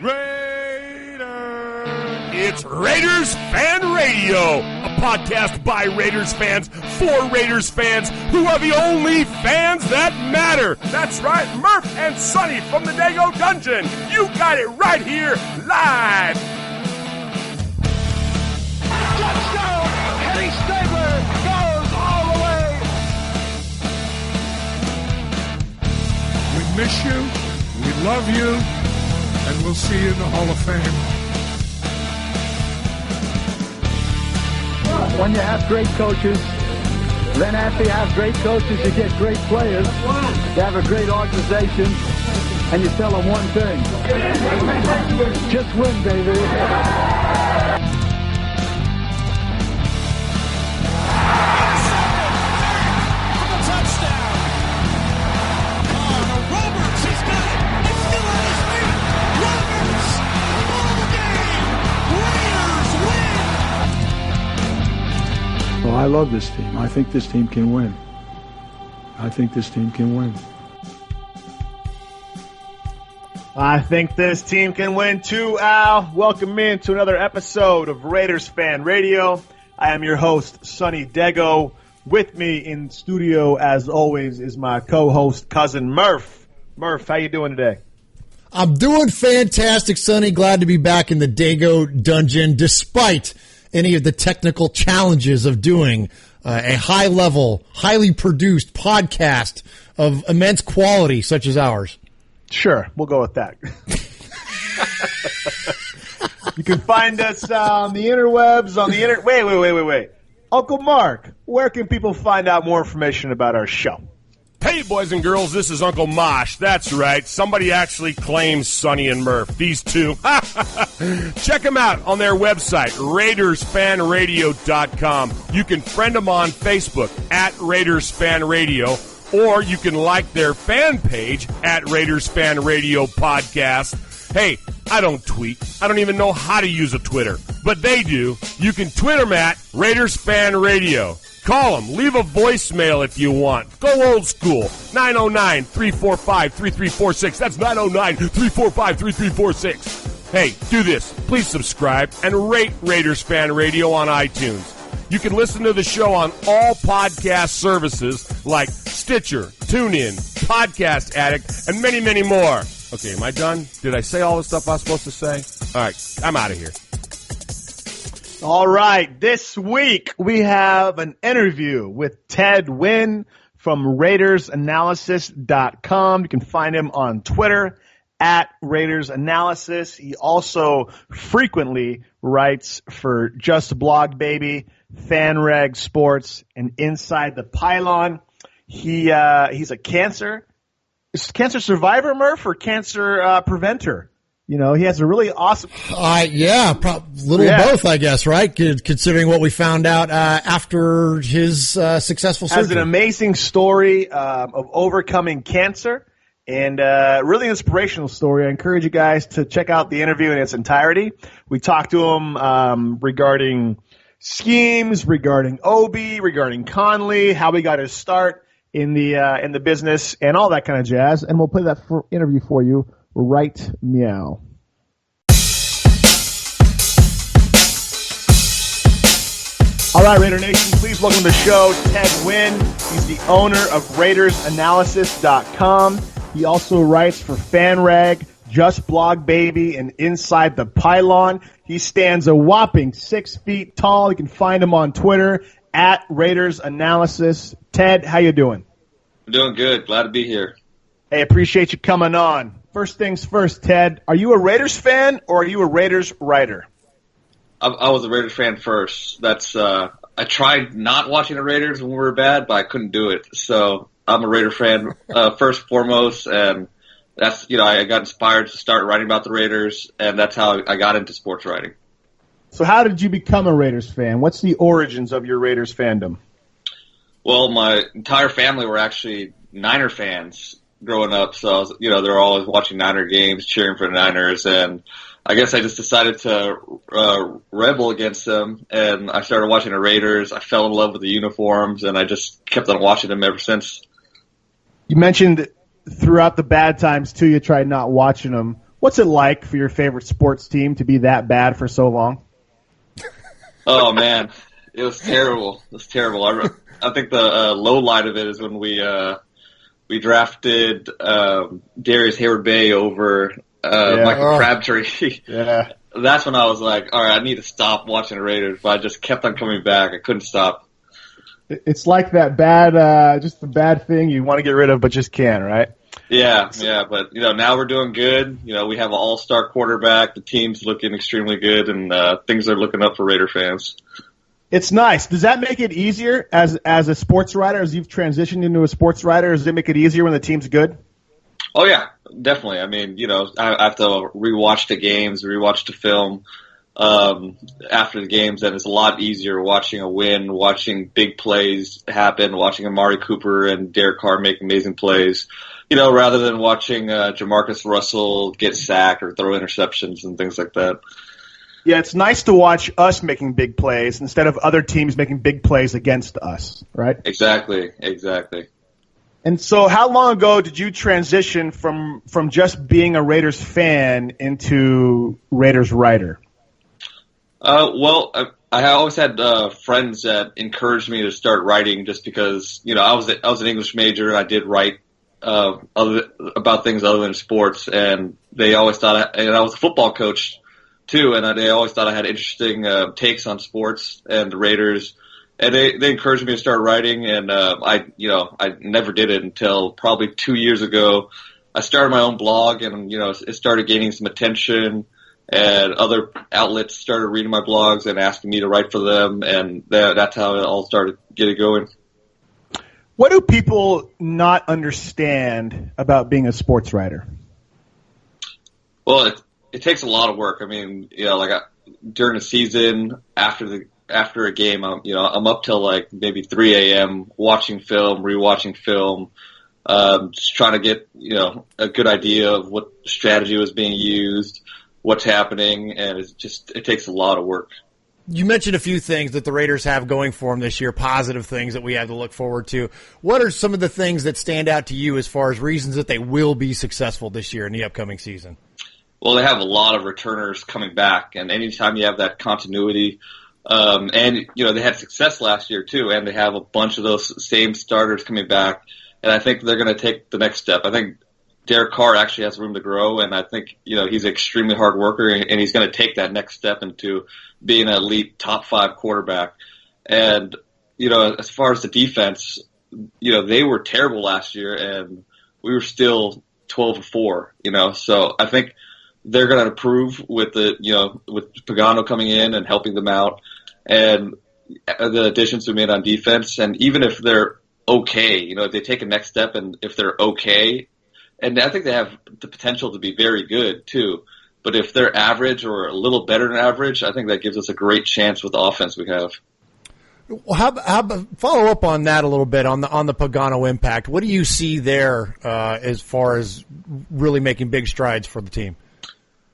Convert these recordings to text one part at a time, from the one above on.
It's Raiders Fan Radio, a podcast by Raiders fans for Raiders fans who are the only fans that matter. That's right, Murf and Sonny from the Dago Dungeon. You got it right here, live. Touchdown! Eddie Stabler goes all the way. We miss you, we love you, and we'll see you in the Hall of Fame. When you have great coaches, then after you have great coaches, you get great players. You have a great organization, and you tell them one thing. Just win, baby. Well, I love this team. I think this team can win. I think this team can win. I think this team can win too, Al. Welcome in to another episode of Raiders Fan Radio. I am your host, Sonny Dego. With me in studio, as always, is my co-host, cousin Murf. Murf, how you doing today? I'm doing fantastic, Sonny. Glad to be back in the Dago Dungeon, despite any of the technical challenges of doing a high-level, highly produced podcast of immense quality such as ours. Sure, we'll go with that. You can find us on the interwebs, on the internet. Wait. Uncle Mark, where can people find out more information about our show? Hey, boys and girls, this is Uncle Mosh. That's right. Somebody actually claims Sonny and Murf. These two. Check them out on their website, RaidersFanRadio.com. You can friend them on Facebook at Raiders Fan Radio, or you can like their fan page at Raiders Fan Radio Podcast. Hey, I don't tweet. I don't even know how to use a Twitter, but they do. You can tweet them at Raiders Fan Radio. Call them. Leave a voicemail if you want. Go old school. 909-345-3346. That's 909-345-3346. Hey, do this. Please subscribe and rate Raiders Fan Radio on iTunes. You can listen to the show on all podcast services like Stitcher, TuneIn, Podcast Addict, and many, many more. Okay, am I done? Did I say all the stuff I was supposed to say? All right, I'm out of here. All right, this week we have an interview with Ted Nguyen from RaidersAnalysis.com. You can find him on Twitter at RaidersAnalysis. He also frequently writes for Just Blog Baby, FanRag Sports, and Inside the Pylon. He's a cancer survivor, Murph, or cancer preventer? You know, he has a really awesome... little of both, I guess, right? Considering what we found out after his successful surgery. Has an amazing story of overcoming cancer, and really inspirational story. I encourage you guys to check out the interview in its entirety. We talked to him regarding schemes, regarding Obi, regarding Conley, how he got his start in the business, and all that kind of jazz. And we'll play that interview for you right meow. All right, Raider Nation, please welcome to the show Ted Nguyen. He's the owner of RaidersAnalysis.com. He also writes for FanRag, Just Blog Baby, and Inside the Pylon. He stands a whopping 6 feet tall. You can find him on Twitter at RaidersAnalysis. Ted, how you doing? I'm doing good. Glad to be here. Hey, appreciate you coming on. First things first, Ted, are you a Raiders fan or are you a Raiders writer? I was a Raiders fan first. That's I tried not watching the Raiders when we were bad, but I couldn't do it. So I'm a Raider fan first and foremost, and that's I got inspired to start writing about the Raiders, and that's how I got into sports writing. So how did you become a Raiders fan? What's the origins of your Raiders fandom? Well, my entire family were actually Niner fans growing up, so I was, they're always watching Niner games, cheering for the Niners, and I guess I just decided to rebel against them, and I started watching the Raiders. I fell in love with the uniforms, and I just kept on watching them ever since. You mentioned throughout the bad times, too, you tried not watching them. What's it like for your favorite sports team to be that bad for so long? Oh man, it was terrible. It was terrible. I think the low light of it is when we drafted Darius Hayward-Bay over Michael Crabtree. Yeah. That's when I was like, all right, I need to stop watching the Raiders. But I just kept on coming back. I couldn't stop. It's like that bad, just the bad thing you want to get rid of but just can't, right? Yeah. But now we're doing good. We have an all-star quarterback. The team's looking extremely good, and things are looking up for Raider fans. It's nice. Does that make it easier as a sports writer, as you've transitioned into a sports writer? Does it make it easier when the team's good? Oh, yeah, definitely. I mean, I have to rewatch the games, rewatch the film after the games, and it's a lot easier watching a win, watching big plays happen, watching Amari Cooper and Derek Carr make amazing plays, rather than watching Jamarcus Russell get sacked or throw interceptions and things like that. Yeah, it's nice to watch us making big plays instead of other teams making big plays against us, right? Exactly. And so how long ago did you transition from just being a Raiders fan into Raiders writer? Well, I always had friends that encouraged me to start writing just because, I was an English major and I did write about things other than sports, and they always thought and I was a football coach too, and they always thought I had interesting takes on sports and the Raiders. And they encouraged me to start writing, and I never did it until probably 2 years ago. I started my own blog, and it started gaining some attention, and other outlets started reading my blogs and asking me to write for them, and that's how it all started getting going. What do people not understand about being a sports writer? Well, it takes a lot of work. I mean, during the season, after a game, I'm up till like maybe 3 a.m. watching film, rewatching film, just trying to get, a good idea of what strategy was being used, what's happening, and it takes a lot of work. You mentioned a few things that the Raiders have going for them this year, positive things that we have to look forward to. What are some of the things that stand out to you as far as reasons that they will be successful this year in the upcoming season? Well, they have a lot of returners coming back, and anytime you have that continuity, and they had success last year too, and they have a bunch of those same starters coming back, and I think they're going to take the next step. I think Derek Carr actually has room to grow, and I think he's an extremely hard worker, and he's going to take that next step into being an elite top 5 quarterback. And as far as the defense, they were terrible last year, and we were still 12-4. So I think they're going to improve with with Pagano coming in and helping them out, and the additions we made on defense. And even if they're okay, if they take a next step and if they're okay, and I think they have the potential to be very good too. But if they're average or a little better than average, I think that gives us a great chance with the offense we have. Well, how follow up on that a little bit on the Pagano impact? What do you see there as far as really making big strides for the team?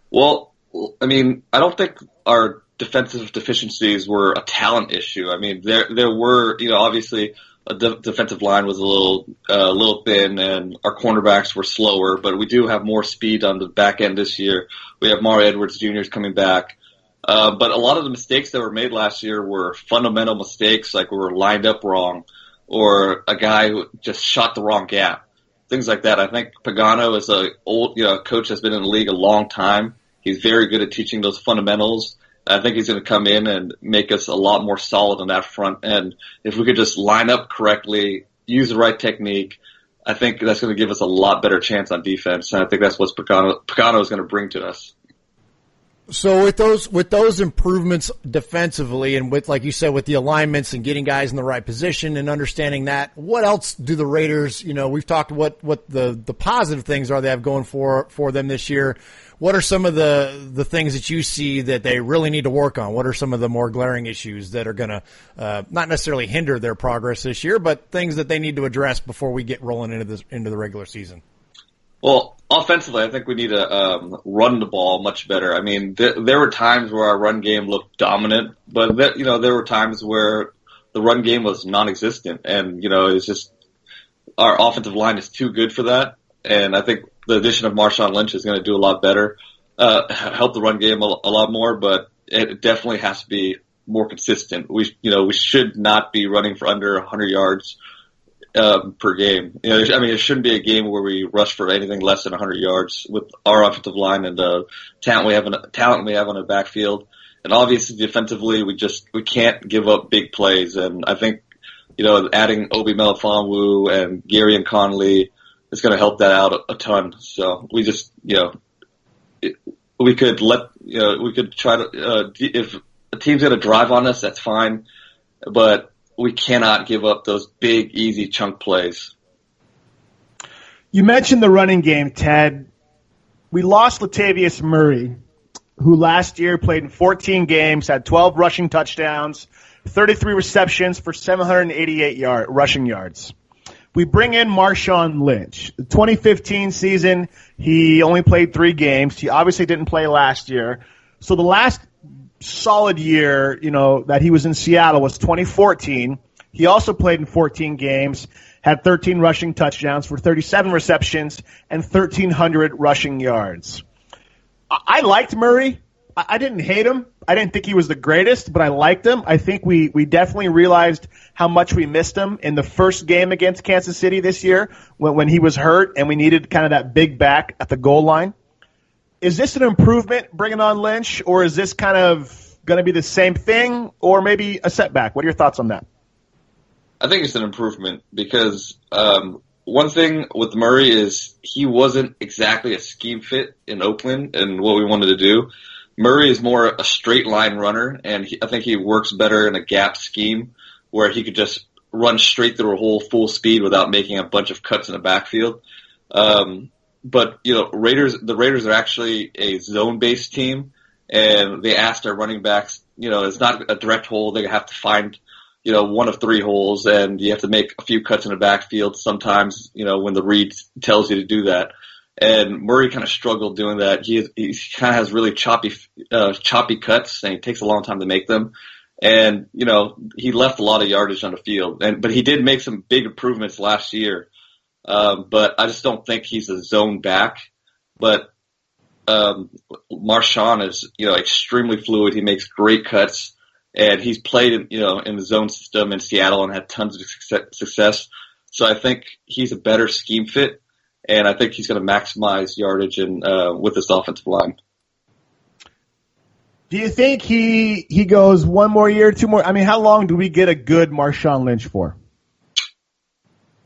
Well, I mean, I don't think our defensive deficiencies were a talent issue. I mean, there were, obviously the defensive line was a little thin, and our cornerbacks were slower, but we do have more speed on the back end this year. We have Maury Edwards Jr. coming back. But a lot of the mistakes that were made last year were fundamental mistakes, like we were lined up wrong, or a guy who just shot the wrong gap, things like that. I think Pagano is a old, coach that's been in the league a long time. He's very good at teaching those fundamentals. I think he's going to come in and make us a lot more solid on that front. And if we could just line up correctly, use the right technique, I think that's going to give us a lot better chance on defense. And I think that's what Pagano is going to bring to us. So with those improvements defensively, and with, like you said, with the alignments and getting guys in the right position and understanding that, what else do the Raiders, we've talked what the positive things are they have going for them this year. What are some of the things that you see that they really need to work on? What are some of the more glaring issues that are going to not necessarily hinder their progress this year, but things that they need to address before we get rolling into the regular season? Well, offensively, I think we need to run the ball much better. I mean, there were times where our run game looked dominant, but there were times where the run game was non-existent, and it's just our offensive line is too good for that. And I think the addition of Marshawn Lynch is going to do a lot better, help the run game a lot more, but it definitely has to be more consistent. We should not be running for under 100 yards per game. It shouldn't be a game where we rush for anything less than 100 yards with our offensive line and the talent we have on the backfield. And obviously defensively, we can't give up big plays. And I think, adding Obi Melifonwu and Gary and Conley is going to help that out a ton. So we just, we could try to, if a team's going to drive on us, that's fine. But we cannot give up those big, easy chunk plays. You mentioned the running game, Ted. We lost Latavius Murray, who last year played in 14 games, had 12 rushing touchdowns, 33 receptions for 788 rushing yards. We bring in Marshawn Lynch. The 2015 season, he only played 3 games. He obviously didn't play last year. So the last solid year, that he was in Seattle was 2014. He also played in 14 games, had 13 rushing touchdowns for 37 receptions and 1,300 rushing yards. I liked Murray. I didn't hate him. I didn't think he was the greatest, but I liked him. I think we definitely realized how much we missed him in the first game against Kansas City this year when he was hurt and we needed kind of that big back at the goal line. Is this an improvement bringing on Lynch, or is this kind of going to be the same thing, or maybe a setback? What are your thoughts on that? I think it's an improvement because one thing with Murray is he wasn't exactly a scheme fit in Oakland and what we wanted to do. Murray is more a straight line runner, and I think he works better in a gap scheme where he could just run straight through a hole full speed without making a bunch of cuts in the backfield. But the Raiders are actually a zone-based team, and they asked our running backs, it's not a direct hole. They have to find, one of 3 holes, and you have to make a few cuts in the backfield sometimes, when the read tells you to do that. And Murray kind of struggled doing that. He kind of has really choppy cuts, and he takes a long time to make them. And, he left a lot of yardage on the field. But he did make some big improvements last year. But I just don't think he's a zone back. But Marshawn is, extremely fluid. He makes great cuts, and he's played in the zone system in Seattle and had tons of success. So I think he's a better scheme fit, and I think he's going to maximize yardage with this offensive line. Do you think he goes 1 more year, 2 more? I mean, how long do we get a good Marshawn Lynch for?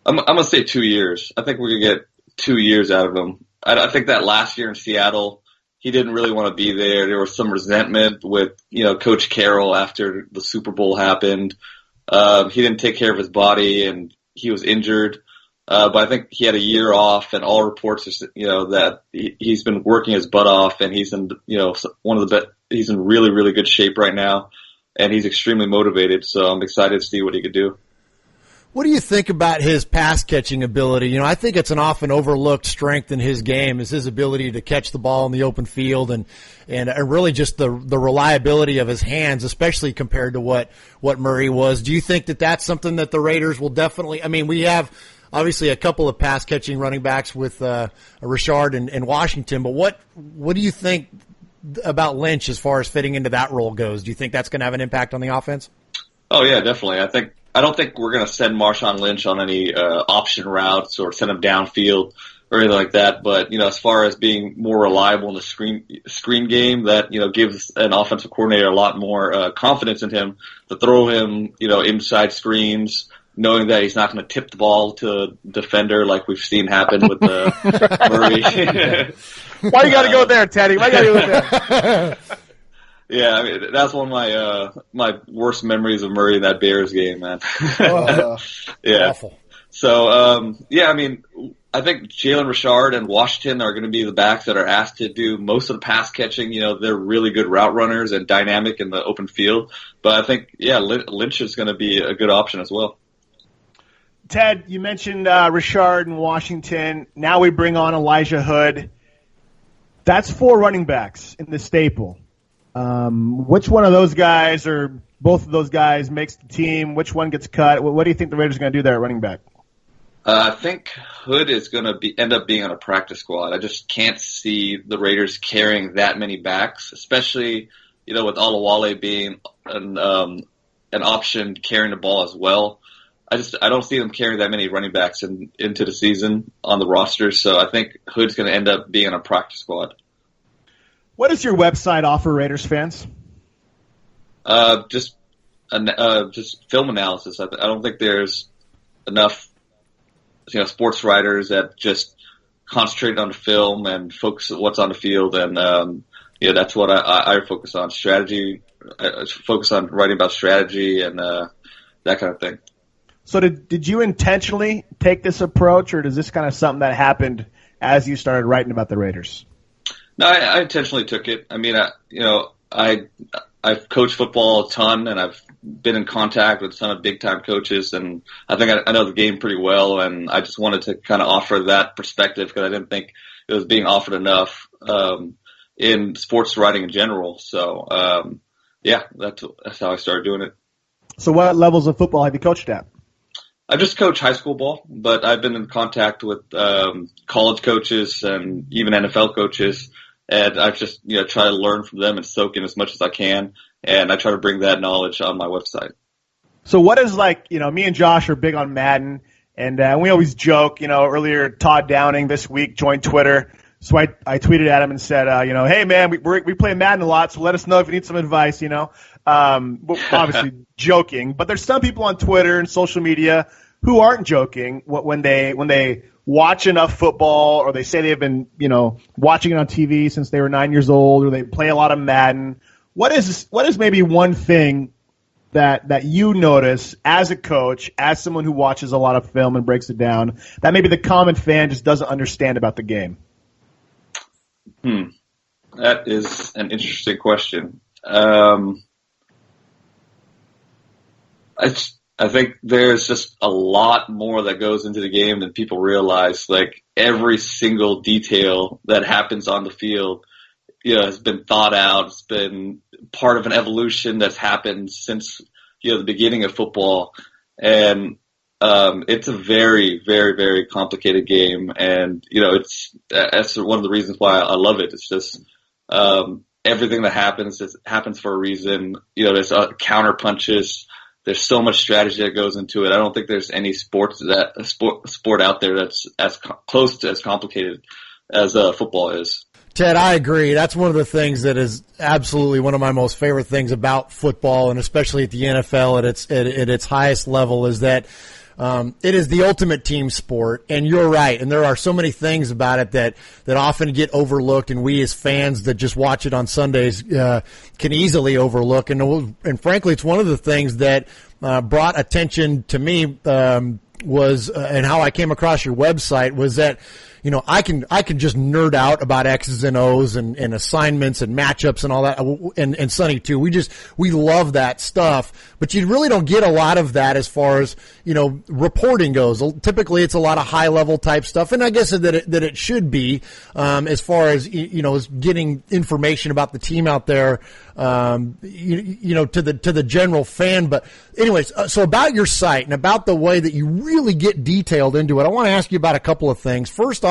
I'm going to say 2 years. I think we're going to get 2 years out of him. I think that last year in Seattle, he didn't really want to be there. There was some resentment with, Coach Carroll after the Super Bowl happened. He didn't take care of his body, and he was injured. But I think he had a year off, and all reports are, that he's been working his butt off, and he's in, he's in really, really good shape right now, and he's extremely motivated. So I'm excited to see what he could do. What do you think about his pass-catching ability? I think it's an often overlooked strength in his game is his ability to catch the ball in the open field and really just the reliability of his hands, especially compared to what Murray was. Do you think that that's something that the Raiders will definitely – we have obviously a couple of pass-catching running backs with Richard and Washington, but what do you think about Lynch as far as fitting into that role goes? Do you think that's going to have an impact on the offense? Oh, yeah, definitely. I don't think we're going to send Marshawn Lynch on any option routes or send him downfield or anything like that. But, as far as being more reliable in the screen game, that, gives an offensive coordinator a lot more confidence in him to throw him, inside screens, knowing that he's not going to tip the ball to a defender like we've seen happen with Murray. Why you got to go there, Teddy? Why you got to go there? Yeah, that's one of my worst memories of Murray in that Bears game, man. Yeah. Awful. So, I think Jalen Richard and Washington are going to be the backs that are asked to do most of the pass catching. They're really good route runners and dynamic in the open field. But I think, Lynch is going to be a good option as well. Ted, you mentioned Richard and Washington. Now we bring on Elijah Hood. That's 4 running backs in the staple. Which one of those guys or both of those guys makes the team? Which one gets cut? What do you think the Raiders are going to do there at running back? I think Hood is going to end up being on a practice squad. I just can't see the Raiders carrying that many backs, especially, with Olawale being an option carrying the ball as well. I don't see them carrying that many running backs into the season on the roster, so I think Hood's going to end up being on a practice squad. What does your website offer Raiders fans? Just film analysis. I don't think there's enough sports writers that just concentrate on the film and focus on what's on the field. And, that's what I focus on. Strategy. I focus on writing about strategy and that kind of thing. So did you intentionally take this approach, or is this kind of something that happened as you started writing about the Raiders? No, I intentionally took it. I mean, I've coached football a ton, and I've been in contact with a ton of big-time coaches, and I think I know the game pretty well, and I just wanted to kind of offer that perspective because I didn't think it was being offered enough in sports writing in general. So, that's how I started doing it. So what levels of football have you coached at? I just coach high school ball, but I've been in contact with college coaches and even NFL coaches, and I've just try to learn from them and soak in as much as I can, and I try to bring that knowledge on my website. So what is me and Josh are big on Madden, and we always joke. Earlier Todd Downing this week joined Twitter, so I tweeted at him and said, hey man, we play Madden a lot, so let us know if you need some advice. Obviously joking, but there's some people on Twitter and social media who aren't joking when they watch enough football, or they say they've been, watching it on TV since they were 9 years old, or they play a lot of Madden. What is maybe one thing that you notice as a coach, as someone who watches a lot of film and breaks it down, that maybe the common fan just doesn't understand about the game? That is an interesting question. I think there's just a lot more that goes into the game than people realize. Like, every single detail that happens on the field, has been thought out. It's been part of an evolution that's happened since, the beginning of football. And, it's a very, very, very complicated game. And, that's one of the reasons why I love it. It's just, everything that happens happens for a reason. There's counter punches. There's so much strategy that goes into it. I don't think there's any sport out there that's as close to as complicated as football is. Ted, I agree. That's one of the things that is absolutely one of my most favorite things about football, and especially at the NFL at its highest level, is that it is the ultimate team sport. And you're right. And there are so many things about it that often get overlooked, and we as fans that just watch it on Sundays can easily overlook. And frankly, it's one of the things that brought attention to me was and how I came across your website was that, I can just nerd out about X's and O's and assignments and matchups and all that, and Sonny too. We love that stuff, but you really don't get a lot of that as far as, reporting goes. Typically it's a lot of high level type stuff, and I guess that it should be, as far as, as getting information about the team out there, to the general fan. But anyways, so about your site and about the way that you really get detailed into it, I want to ask you about a couple of things. First off,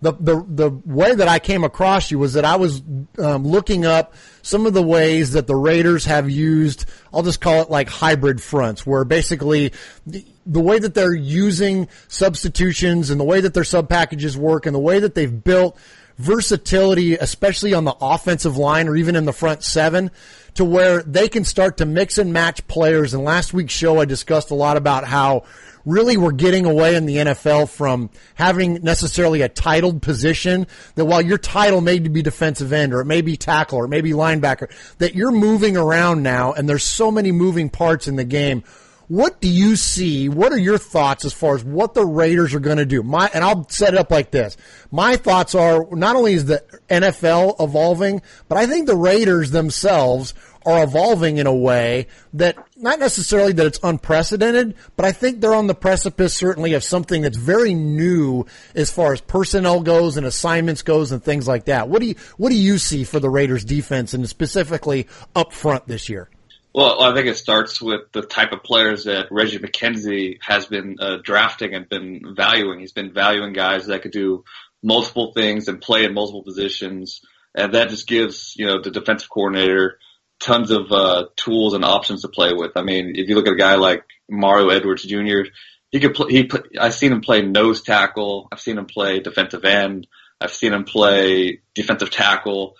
the way that I came across you was that I was looking up some of the ways that the Raiders have used, I'll just call it like hybrid fronts, where basically the way that they're using substitutions and the way that their sub packages work and the way that they've built versatility, especially on the offensive line or even in the front seven, to where they can start to mix and match players. And last week's show, I discussed a lot about how really we're getting away in the NFL from having necessarily a titled position, that while your title may be defensive end or it may be tackle or it may be linebacker, that you're moving around now, and there's so many moving parts in the game. What do you see? What are your thoughts as far as what the Raiders are going to do? And I'll set it up like this. My thoughts are, not only is the NFL evolving, but I think the Raiders themselves are evolving in a way that, not necessarily that it's unprecedented, but I think they're on the precipice certainly of something that's very new as far as personnel goes and assignments goes and things like that. What do you see for the Raiders defense and specifically up front this year? Well, I think it starts with the type of players that Reggie McKenzie has been drafting and been valuing. He's been valuing guys that could do multiple things and play in multiple positions, and that just gives the defensive coordinator tons of tools and options to play with. I mean, if you look at a guy like Mario Edwards Jr., he could play. I've seen him play nose tackle. I've seen him play defensive end. I've seen him play defensive tackle.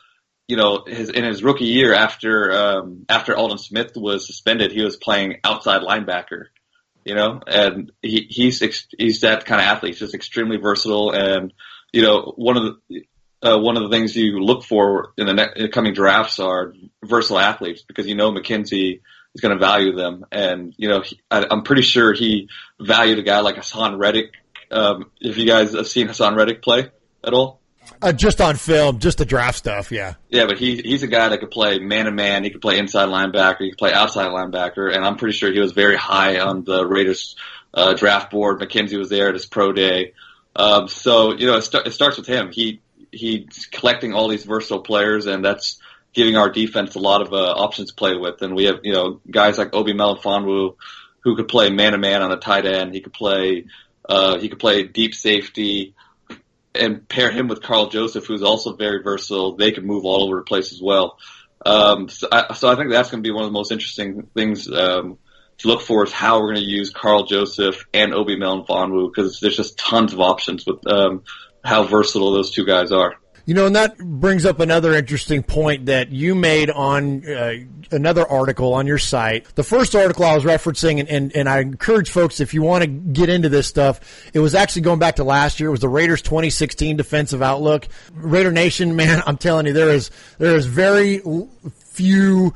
In his rookie year after Aldon Smith was suspended, he was playing outside linebacker, and he's that kind of athlete. He's just extremely versatile. And, one of the things you look for in the coming drafts are versatile athletes, because, McKenzie is going to value them. And, I'm pretty sure he valued a guy like Hassan Reddick. If you guys have seen Hassan Reddick play at all? Just on film, just the draft stuff, yeah. Yeah, but he's a guy that could play man-to-man. He could play inside linebacker. He could play outside linebacker. And I'm pretty sure he was very high on the Raiders draft board. McKenzie was there at his pro day. It starts with him. He's collecting all these versatile players, and that's giving our defense a lot of options to play with. And we have, guys like Obi Melifonwu, who could play man-to-man on a tight end. He could play deep safety, and pair him with Carl Joseph, who's also very versatile. They can move all over the place as well. So I think that's going to be one of the most interesting things to look for, is how we're going to use Carl Joseph and Obi Melifonwu, because there's just tons of options with how versatile those two guys are. And that brings up another interesting point that you made on another article on your site. The first article I was referencing, and I encourage folks, if you want to get into this stuff, it was actually going back to last year. It was the Raiders 2016 defensive outlook. Raider Nation, man, I'm telling you, there is very few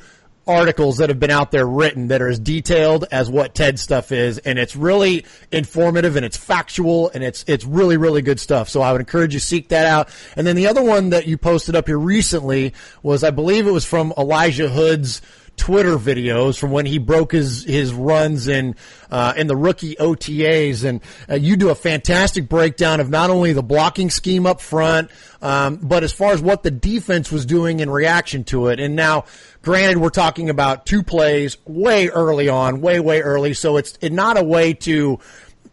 articles that have been out there written that are as detailed as what Ted's stuff is, and it's really informative, and it's factual, and it's really, really good stuff. So I would encourage you to seek that out. And then the other one that you posted up here recently was, I believe it was from Elijah Hood's Twitter videos from when he broke his runs in the rookie OTAs, and you do a fantastic breakdown of not only the blocking scheme up front, but as far as what the defense was doing in reaction to it. And now, granted, we're talking about two plays way early on, way early, so it's not a way to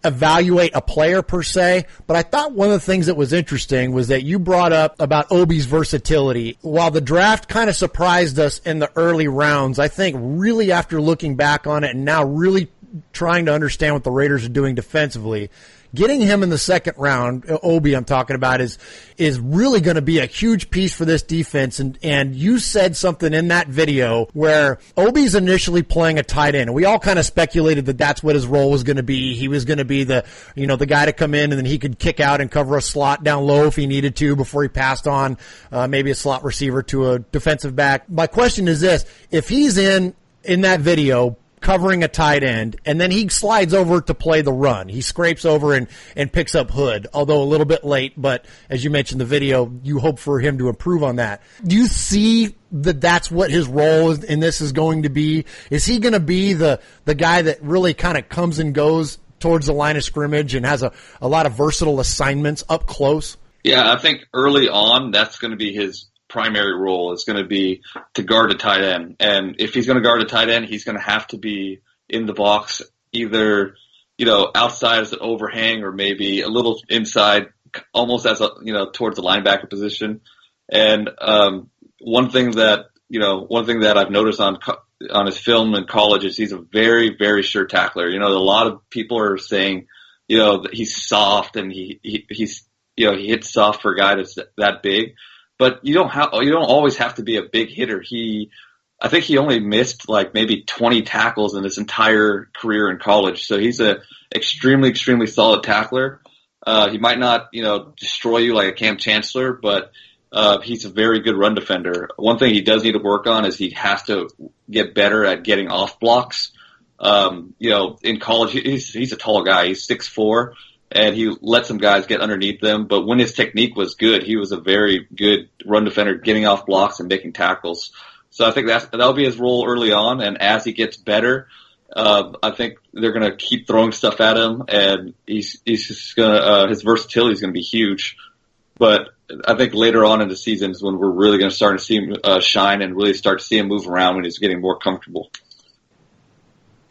evaluate a player per se, but I thought one of the things that was interesting was that you brought up about Obi's versatility. While the draft kind of surprised us in the early rounds, I think really after looking back on it and now really trying to understand what the Raiders are doing defensively, getting him in the second round, Obi I'm talking about, is really going to be a huge piece for this defense. And you said something in that video where Obi's initially playing a tight end. And we all kind of speculated that that's what his role was going to be. He was going to be the guy to come in, and then he could kick out and cover a slot down low if he needed to before he passed on maybe a slot receiver to a defensive back. My question is this: if he's in that video covering a tight end, and then he slides over to play the run. He scrapes over and picks up Hood, although a little bit late, but as you mentioned in the video, you hope for him to improve on that. Do you see that that's what his role in this is going to be? Is he going to be the guy that really kind of comes and goes towards the line of scrimmage and has a lot of versatile assignments up close? Yeah, I think early on that's going to be his primary role, is going to be to guard a tight end. And if he's going to guard a tight end, he's going to have to be in the box, either, outside as an overhang or maybe a little inside, almost as towards the linebacker position. And one thing that I've noticed on his film in college is he's a very, very sure tackler. A lot of people are saying, that he's soft, and he hits soft for a guy that's that big. But you don't always have to be a big hitter. I think he only missed like maybe 20 tackles in his entire career in college. So he's a extremely, extremely solid tackler. He might not, destroy you like a Cam Chancellor, but he's a very good run defender. One thing he does need to work on is he has to get better at getting off blocks. In college, he's a tall guy. He's 6'4". And he let some guys get underneath them. But when his technique was good, he was a very good run defender, getting off blocks and making tackles. So I think that'll be his role early on. And as he gets better, I think they're going to keep throwing stuff at him, and he's just going his versatility is going to be huge. But I think later on in the season is when we're really going to start to see him shine and really start to see him move around when he's getting more comfortable.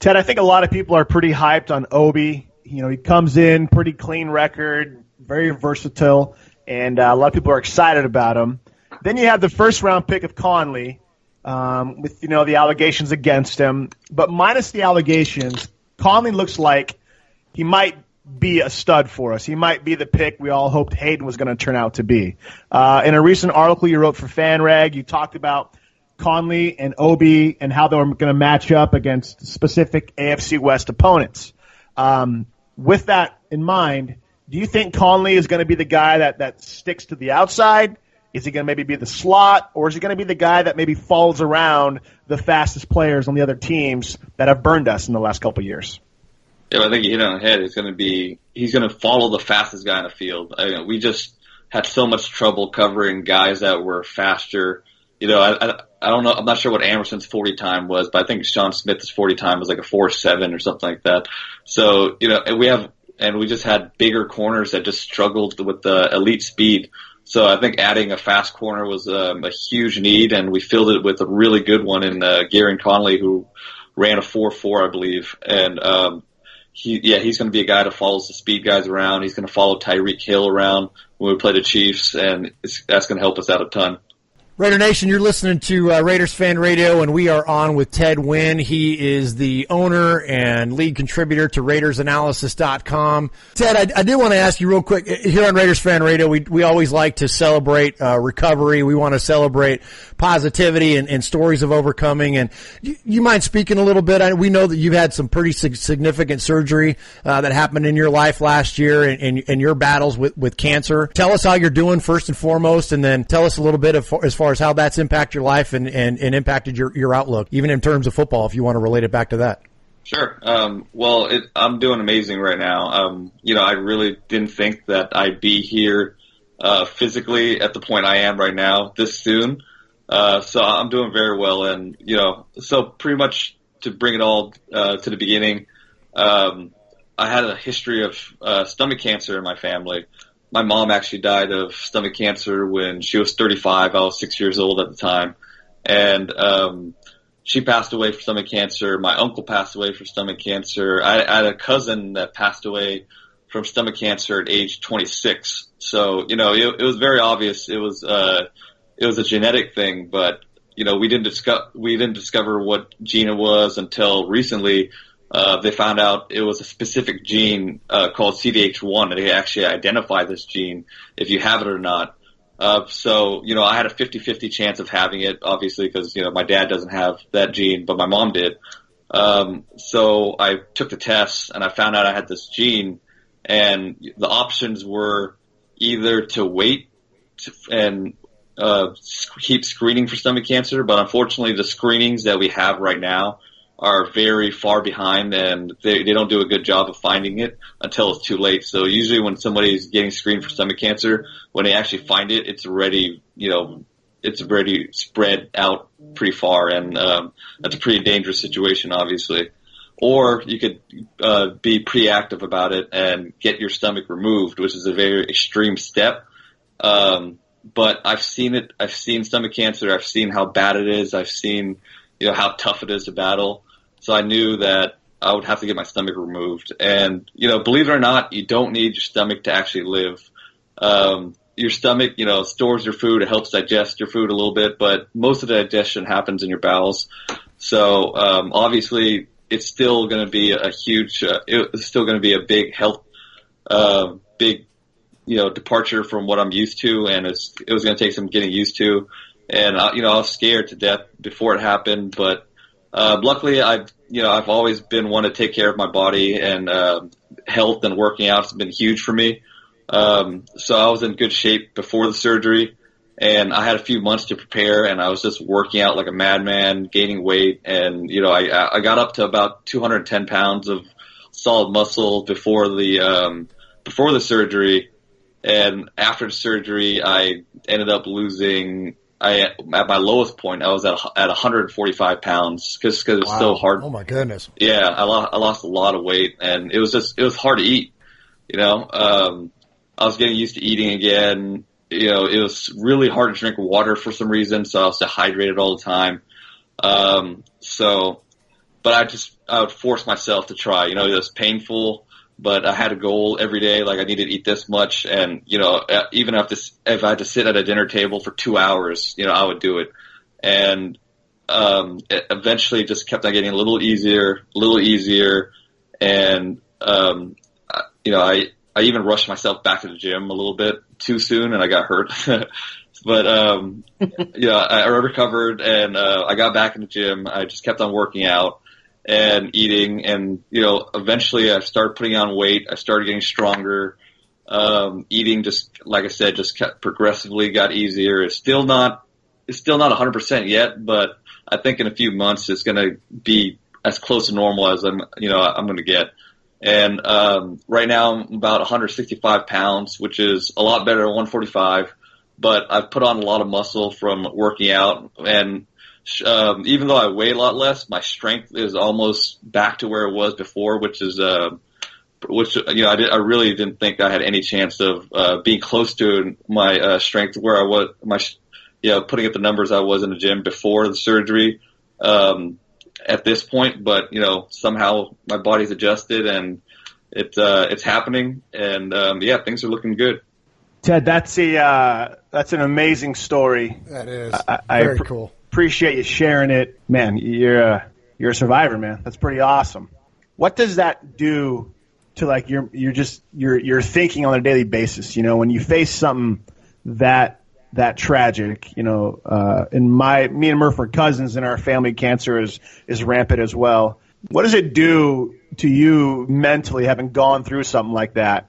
Ted, I think a lot of people are pretty hyped on Obi. You know, he comes in, pretty clean record, very versatile, and a lot of people are excited about him. Then you have the first-round pick of Conley, with, the allegations against him. But minus the allegations, Conley looks like he might be a stud for us. He might be the pick we all hoped Hayden was going to turn out to be. In a recent article you wrote for FanRag, you talked about Conley and Obi and how they were going to match up against specific AFC West opponents. With that in mind, do you think Conley is going to be the guy that sticks to the outside? Is he going to maybe be the slot, or is he going to be the guy that maybe falls around the fastest players on the other teams that have burned us in the last couple of years? Yeah, I think you hit it on the head. He's going to follow the fastest guy in the field. We just had so much trouble covering guys that were faster. I don't know. I'm not sure what Anderson's 40 time was, but I think Sean Smith's 40 time was like a 4.7 or something like that. So, we just had bigger corners that just struggled with the elite speed. So I think adding a fast corner was a huge need, and we filled it with a really good one in Gary Conley, who ran a 4.4, I believe. And he's going to be a guy that follows the speed guys around. He's going to follow Tyreek Hill around when we play the Chiefs, and that's going to help us out a ton. Raider Nation, you're listening to Raiders Fan Radio, and we are on with Ted Nguyen. He is the owner and lead contributor to RaidersAnalysis.com. Ted, I did want to ask you real quick, here on Raiders Fan Radio, we always like to celebrate recovery. We want to celebrate positivity and stories of overcoming. And you mind speaking a little bit? We know that you've had some pretty significant surgery that happened in your life last year and your battles with cancer. Tell us how you're doing first and foremost, and then tell us a little bit as far as how that's impacted your life and impacted your outlook, even in terms of football, if you want to relate it back to that. Sure. I'm doing amazing right now. I really didn't think that I'd be here physically at the point I am right now this soon. So I'm doing very well. And, so pretty much to bring it all to the beginning, I had a history of stomach cancer in my family. My mom actually died of stomach cancer when she was 35. I was 6 years old at the time. And she passed away from stomach cancer. My uncle passed away from stomach cancer. I had a cousin that passed away from stomach cancer at age 26. So, it was very obvious. It was a genetic thing, but, we didn't discover what gene it was until recently. They found out it was a specific gene called CDH1, and they actually identify this gene if you have it or not. So, I had a 50-50 chance of having it, obviously, because, my dad doesn't have that gene, but my mom did. So I took the tests, and I found out I had this gene, and the options were either to wait and keep screening for stomach cancer, but unfortunately the screenings that we have right now are very far behind, and they don't do a good job of finding it until it's too late. So usually when somebody's getting screened for stomach cancer, when they actually find it, it's already spread out pretty far, and that's a pretty dangerous situation, obviously. Or you could be pre-active about it and get your stomach removed, which is a very extreme step. But I've seen it. I've seen stomach cancer. I've seen how bad it is. I've seen, how tough it is to battle. So I knew that I would have to get my stomach removed. And, believe it or not, you don't need your stomach to actually live. Your stomach, stores your food. It helps digest your food a little bit, but most of the digestion happens in your bowels. So, obviously it's still going to be it's still going to be a big health, departure from what I'm used to. And it was going to take some getting used to. And, I was scared to death before it happened, but, luckily I've always been one to take care of my body, and, health and working out has been huge for me. So I was in good shape before the surgery, and I had a few months to prepare, and I was just working out like a madman, gaining weight. And, I got up to about 210 pounds of solid muscle before the surgery. And after the surgery, I ended up losing, at my lowest point, I was at 145 pounds because it was so hard. Oh my goodness. Yeah. I lost a lot of weight, and it was hard to eat, I was getting used to eating again. It was really hard to drink water for some reason. So I was dehydrated all the time. So but I would force myself to try. You know, it was painful, but I had a goal every day. Like I needed to eat this much, and you know, even if I had to sit at a dinner table for 2 hours, you know, I would do it. And it eventually just kept on getting a little easier, and you know, I even rushed myself back to the gym a little bit too soon, and I got hurt. But yeah, I recovered, and I got back in the gym. I just kept on working out and eating, and you know, eventually I started putting on weight. I started getting stronger. Eating, just like I said, just kept progressively got easier. It's still not 100% yet, but I think in a few months it's going to be as close to normal as I'm going to get. And right now I'm about 165 pounds, which is a lot better than 145. But I've put on a lot of muscle from working out, and even though I weigh a lot less, my strength is almost back to where it was before, which you know, I really didn't think I had any chance of being close to my strength where I was, putting up the numbers I was in the gym before the surgery at this point. But you know, somehow my body's adjusted, and it's happening, and yeah, things are looking good. Ted, that's an amazing story. That is very cool. Appreciate you sharing it, man. You're a survivor, man. That's pretty awesome. What does that do to like your thinking on a daily basis? You know, when you face something that tragic, you know, me and Murf are cousins, and our family cancer is rampant as well. What does it do to you mentally, having gone through something like that?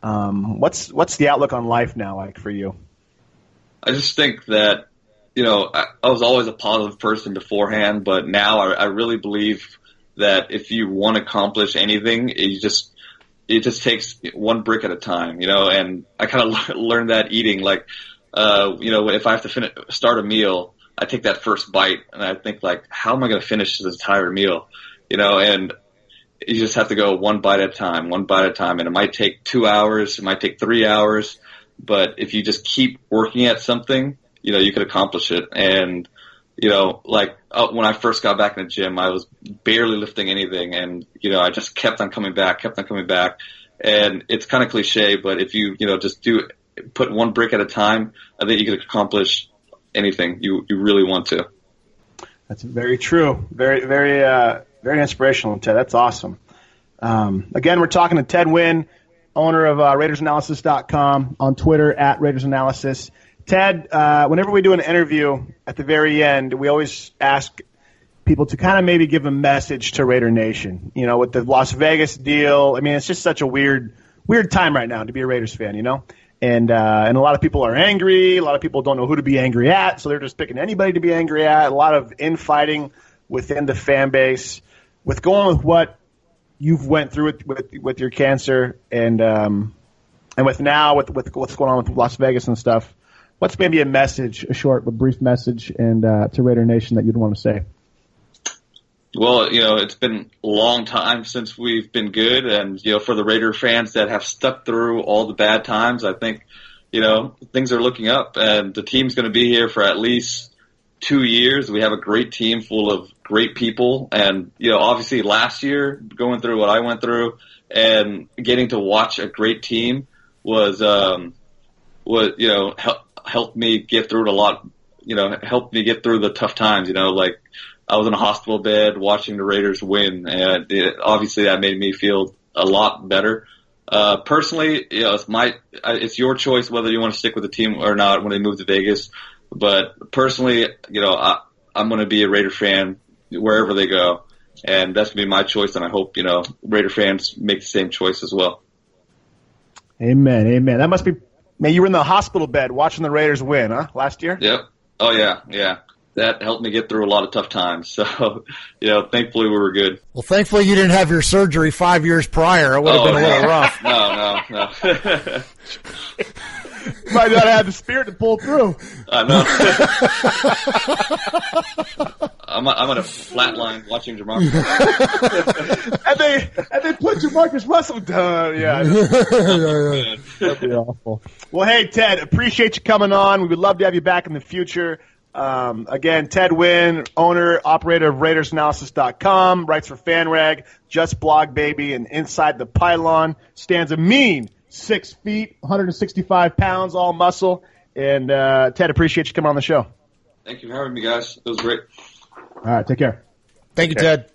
What's the outlook on life now like for you? I just think that, you know, I was always a positive person beforehand, but now I really believe that if you want to accomplish anything, it just takes one brick at a time, you know, and I kind of learned that eating, like, you know, if I have to start a meal, I take that first bite and I think like, how am I going to finish this entire meal? You know, and you just have to go one bite at a time, and it might take 2 hours, it might take 3 hours, but if you just keep working at something, you know, you could accomplish it. And, you know, like when I first got back in the gym, I was barely lifting anything, and, you know, I just kept on coming back, and it's kind of cliche, but if you know, just put one brick at a time, I think you could accomplish anything you really want to. That's very true. Very, very, very inspirational, Ted. That's awesome. Again, we're talking to Ted Nguyen, owner of RaidersAnalysis.com, on Twitter at RaidersAnalysis. Ted, whenever we do an interview at the very end, we always ask people to kind of maybe give a message to Raider Nation. You know, with the Las Vegas deal, I mean, it's just such a weird time right now to be a Raiders fan, you know? And a lot of people are angry. A lot of people don't know who to be angry at, so they're just picking anybody to be angry at. A lot of infighting within the fan base. With going with what you've went through with your cancer, and with now with what's going on with Las Vegas and stuff, what's maybe a brief message, and to Raider Nation that you'd want to say? Well, you know, it's been a long time since we've been good, and, you know, for the Raider fans that have stuck through all the bad times, I think, you know, things are looking up, and the team's going to be here for at least 2 years. We have a great team full of great people, and, you know, obviously last year, going through what I went through and getting to watch a great team was you know, helped me get through it a lot, you know, helped me get through the tough times, you know, like, I was in a hospital bed watching the Raiders win, and obviously that made me feel a lot better. Personally, you know, it's your choice whether you want to stick with the team or not when they move to Vegas. But personally, you know, I'm going to be a Raider fan wherever they go, and that's going to be my choice. And I hope, you know, Raider fans make the same choice as well. Amen, amen. That must be. Man, you were in the hospital bed watching the Raiders win, huh? Last year. Yep. Oh yeah. That helped me get through a lot of tough times. So, you know, thankfully we were good. Well, thankfully you didn't have your surgery 5 years prior. It would have been a little rough. No. You might not have the spirit to pull through. I know. I'm on a flat line watching Jamarcus. and they put Jamarcus Russell down. Yeah. That'd be awful. Well, hey, Ted, appreciate you coming on. We would love to have you back in the future. Again, Ted Nguyen, owner, operator of RaidersAnalysis.com, writes for FanRag, Just Blog Baby, and Inside the Pylon. Stands a mean 6 feet, 165 pounds, all muscle. And Ted, appreciate you coming on the show. Thank you for having me, guys. It was great. All right, take care. Thank you, Ted.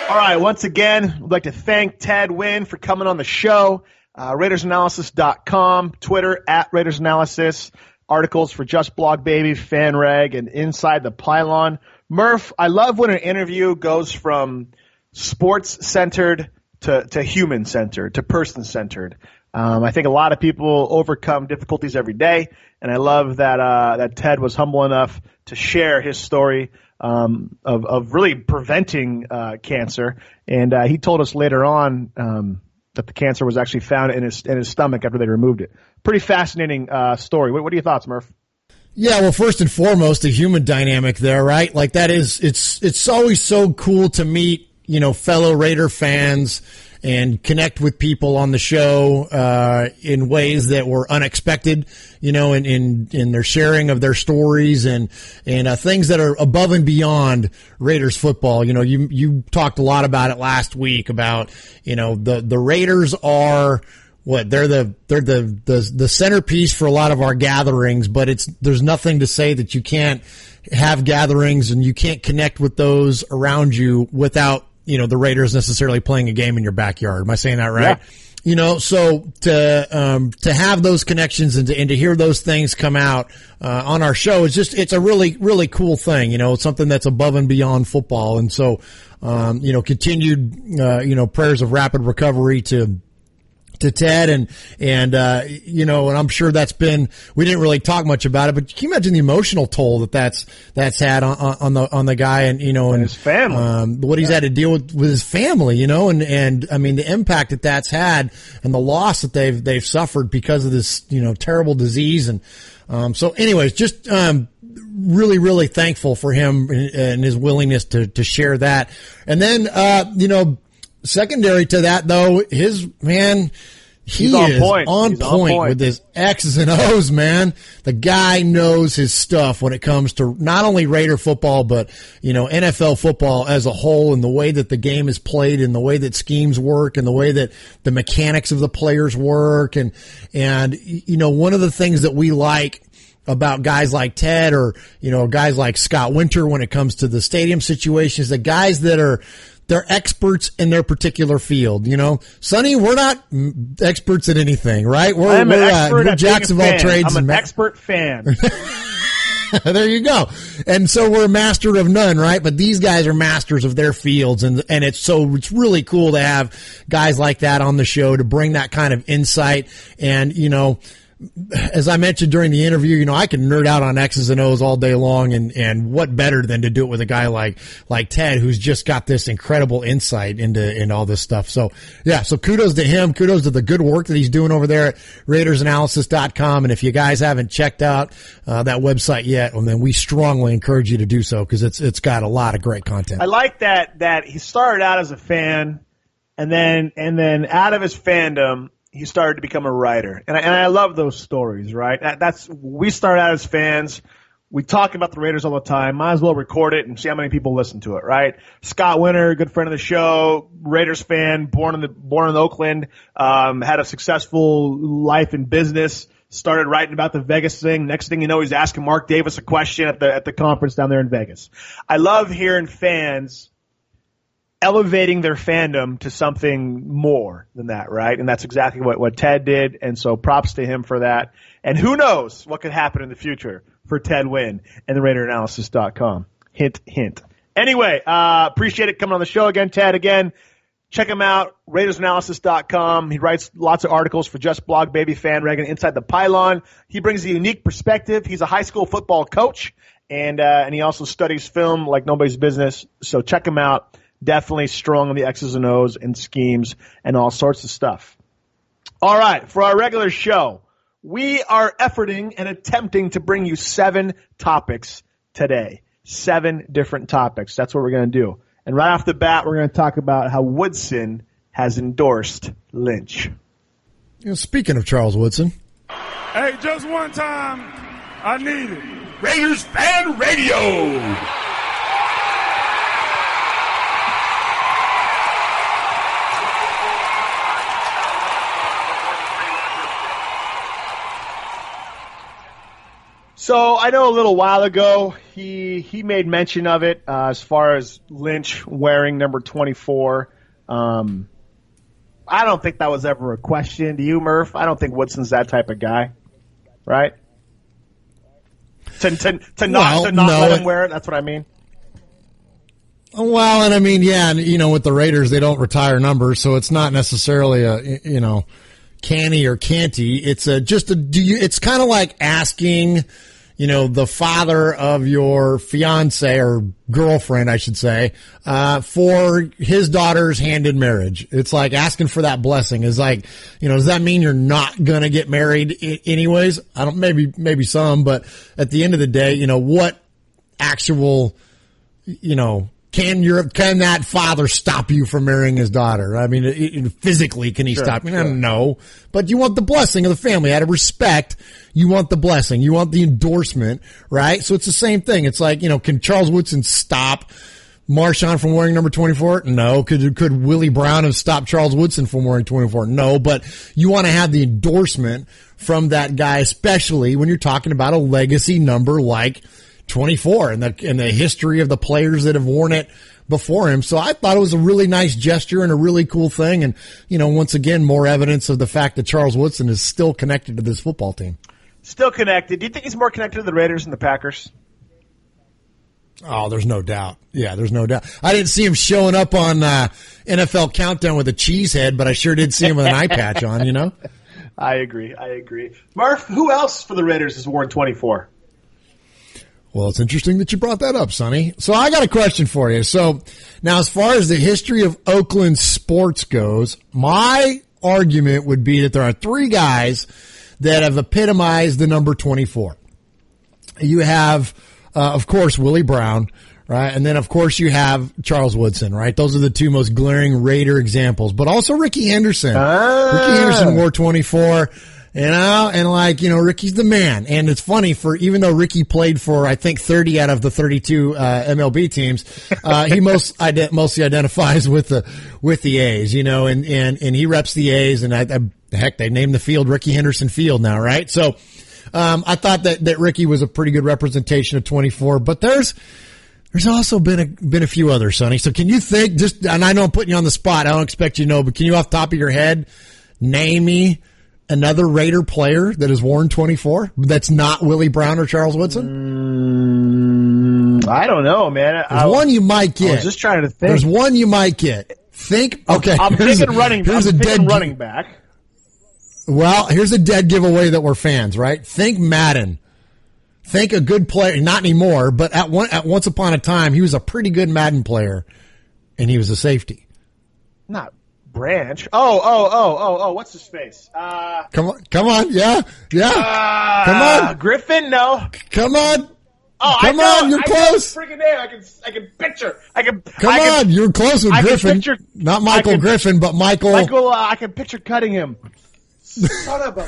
All right, once again, we'd like to thank Ted Nguyen for coming on the show. RaidersAnalysis.com, Twitter @RaidersAnalysis, articles for Just Blog Baby, FanRag, and Inside the Pylon. Murph, I love when an interview goes from sports-centered to human-centered, to person-centered. I think a lot of people overcome difficulties every day, and I love that Ted was humble enough to share his story of really preventing cancer. And he told us later on that the cancer was actually found in his stomach after they removed it. Pretty fascinating story. What are your thoughts, Murph? Yeah, well, first and foremost, the human dynamic there, right? Like that is, it's always so cool to meet, fellow Raider fans and connect with people on the show in ways that were unexpected, in their sharing of their stories and things that are above and beyond Raiders football. You talked a lot about it last week about, the Raiders are what they're the centerpiece for a lot of our gatherings, but there's nothing to say that you can't have gatherings and you can't connect with those around you without the Raiders necessarily playing a game in your backyard. Am I saying that right? Yeah. So to have those connections and to hear those things come out on our show it's a really, really cool thing. It's something that's above and beyond football. And so, continued, prayers of rapid recovery to Ted and I'm sure that's been, we didn't really talk much about it, but can you imagine the emotional toll that's had on the guy and his family, what he's had to deal with his family, and I mean the impact that's had and the loss that they've suffered because of this, terrible disease. And, so anyways, just, really, really thankful for him and his willingness to share that. And then, secondary to that, though, he's on point with his X's and O's, man. The guy knows his stuff when it comes to not only Raider football, but, NFL football as a whole and the way that the game is played and the way that schemes work and the way that the mechanics of the players work. And one of the things that we like about guys like Ted or, guys like Scott Winter when it comes to the stadium situations, the guys that they're experts in their particular field. Sonny, we're not experts at anything, right? We're jacks of all trades. I'm an expert fan. There you go. And so we're a master of none, right? But these guys are masters of their fields. And it's really cool to have guys like that on the show to bring that kind of insight. And, as I mentioned during the interview, I can nerd out on X's and O's all day long, and what better than to do it with a guy like Ted, who's just got this incredible insight into all this stuff. So yeah, so kudos to him, kudos to the good work that he's doing over there at RaidersAnalysis.com. And if you guys haven't checked out that website yet, well, then we strongly encourage you to do so because it's got a lot of great content. I like that he started out as a fan, and then out of his fandom, he started to become a writer. And I love those stories, right? We start out as fans. We talk about the Raiders all the time. Might as well record it and see how many people listen to it, right? Scott Winter, good friend of the show, Raiders fan, born in Oakland, had a successful life in business, started writing about the Vegas thing. Next thing you know, he's asking Mark Davis a question at the conference down there in Vegas. I love hearing fans elevating their fandom to something more than that, right? And that's exactly what Ted did, and so props to him for that. And who knows what could happen in the future for Ted Nguyen and the RaiderAnalysis.com. Hint, hint. Anyway, appreciate it coming on the show again, Ted. Again, check him out, RaidersAnalysis.com. He writes lots of articles for Just Blog Baby, FanRag, and Inside the Pylon. He brings a unique perspective. He's a high school football coach, and he also studies film like nobody's business. So check him out. Definitely strong on the X's and O's and schemes and all sorts of stuff. All right, for our regular show, we are efforting and attempting to bring you 7 topics today. 7 different topics. That's what we're going to do. And right off the bat, we're going to talk about how Woodson has endorsed Lynch. Speaking of Charles Woodson. Hey, just one time, I need it. Raiders Fan Radio. So I know a little while ago he made mention of it as far as Lynch wearing number 24. I don't think that was ever a question. Do you, Murph? I don't think Woodson's that type of guy, right? To not let him wear it. That's what I mean. Well, and I mean, yeah, and with the Raiders, they don't retire numbers, so it's not necessarily a canny or canty. It's it's kind of like asking, the father of your fiance or girlfriend, I should say, for his daughter's hand in marriage. It's like asking for that blessing. Is like, does that mean you're not going to get married anyways? Maybe some, but at the end of the day, what actual, can that father stop you from marrying his daughter? I mean, physically, can he stop you? Sure. No. But you want the blessing of the family. Out of respect, you want the blessing. You want the endorsement, right? So it's the same thing. It's like, can Charles Woodson stop Marshawn from wearing number 24? No. Could Willie Brown have stopped Charles Woodson from wearing 24? No. But you want to have the endorsement from that guy, especially when you're talking about a legacy number like 24 in the history of the players that have worn it before him. So I thought it was a really nice gesture and a really cool thing. And, once again, more evidence of the fact that Charles Woodson is still connected to this football team. Still connected. Do you think he's more connected to the Raiders than the Packers? Oh, there's no doubt. Yeah, there's no doubt. I didn't see him showing up on NFL Countdown with a cheese head, but I sure did see him with an eye patch on, I agree. Murph, who else for the Raiders has worn 24? Well, it's interesting that you brought that up, Sonny. So I got a question for you. So now, as far as the history of Oakland sports goes, my argument would be that there are three guys that have epitomized the number 24. You have, of course, Willie Brown, right? And then, of course, you have Charles Woodson, right? Those are the two most glaring Raider examples. But also Ricky Henderson. Ricky Henderson wore 24. And Ricky's the man. And it's funny even though Ricky played for, I think, 30 out of the 32, MLB teams, he mostly identifies with the A's, and he reps the A's, and heck, they named the field Ricky Henderson Field now, right? So, I thought that Ricky was a pretty good representation of 24, but there's also been a few others, Sonny. So can you think, and I know I'm putting you on the spot, I don't expect you to know, but can you off the top of your head name me another Raider player that has worn 24 that's not Willie Brown or Charles Woodson? I don't know, man. There's one you might get. I was just trying to think. There's one you might get. Think. Okay. I'm thinking running back. Well, here's a dead giveaway that we're fans, right? Think Madden. Think a good player. Not anymore, but at once upon a time, he was a pretty good Madden player, and he was a safety. Not Branch. Oh, what's his face? Come on, yeah. Come on. Griffin, no. Come on. Oh, come on, you're close. Freaking name. I can picture. You're close with Griffin. Not Michael Griffin, but Michael. I can picture cutting him. Son of a.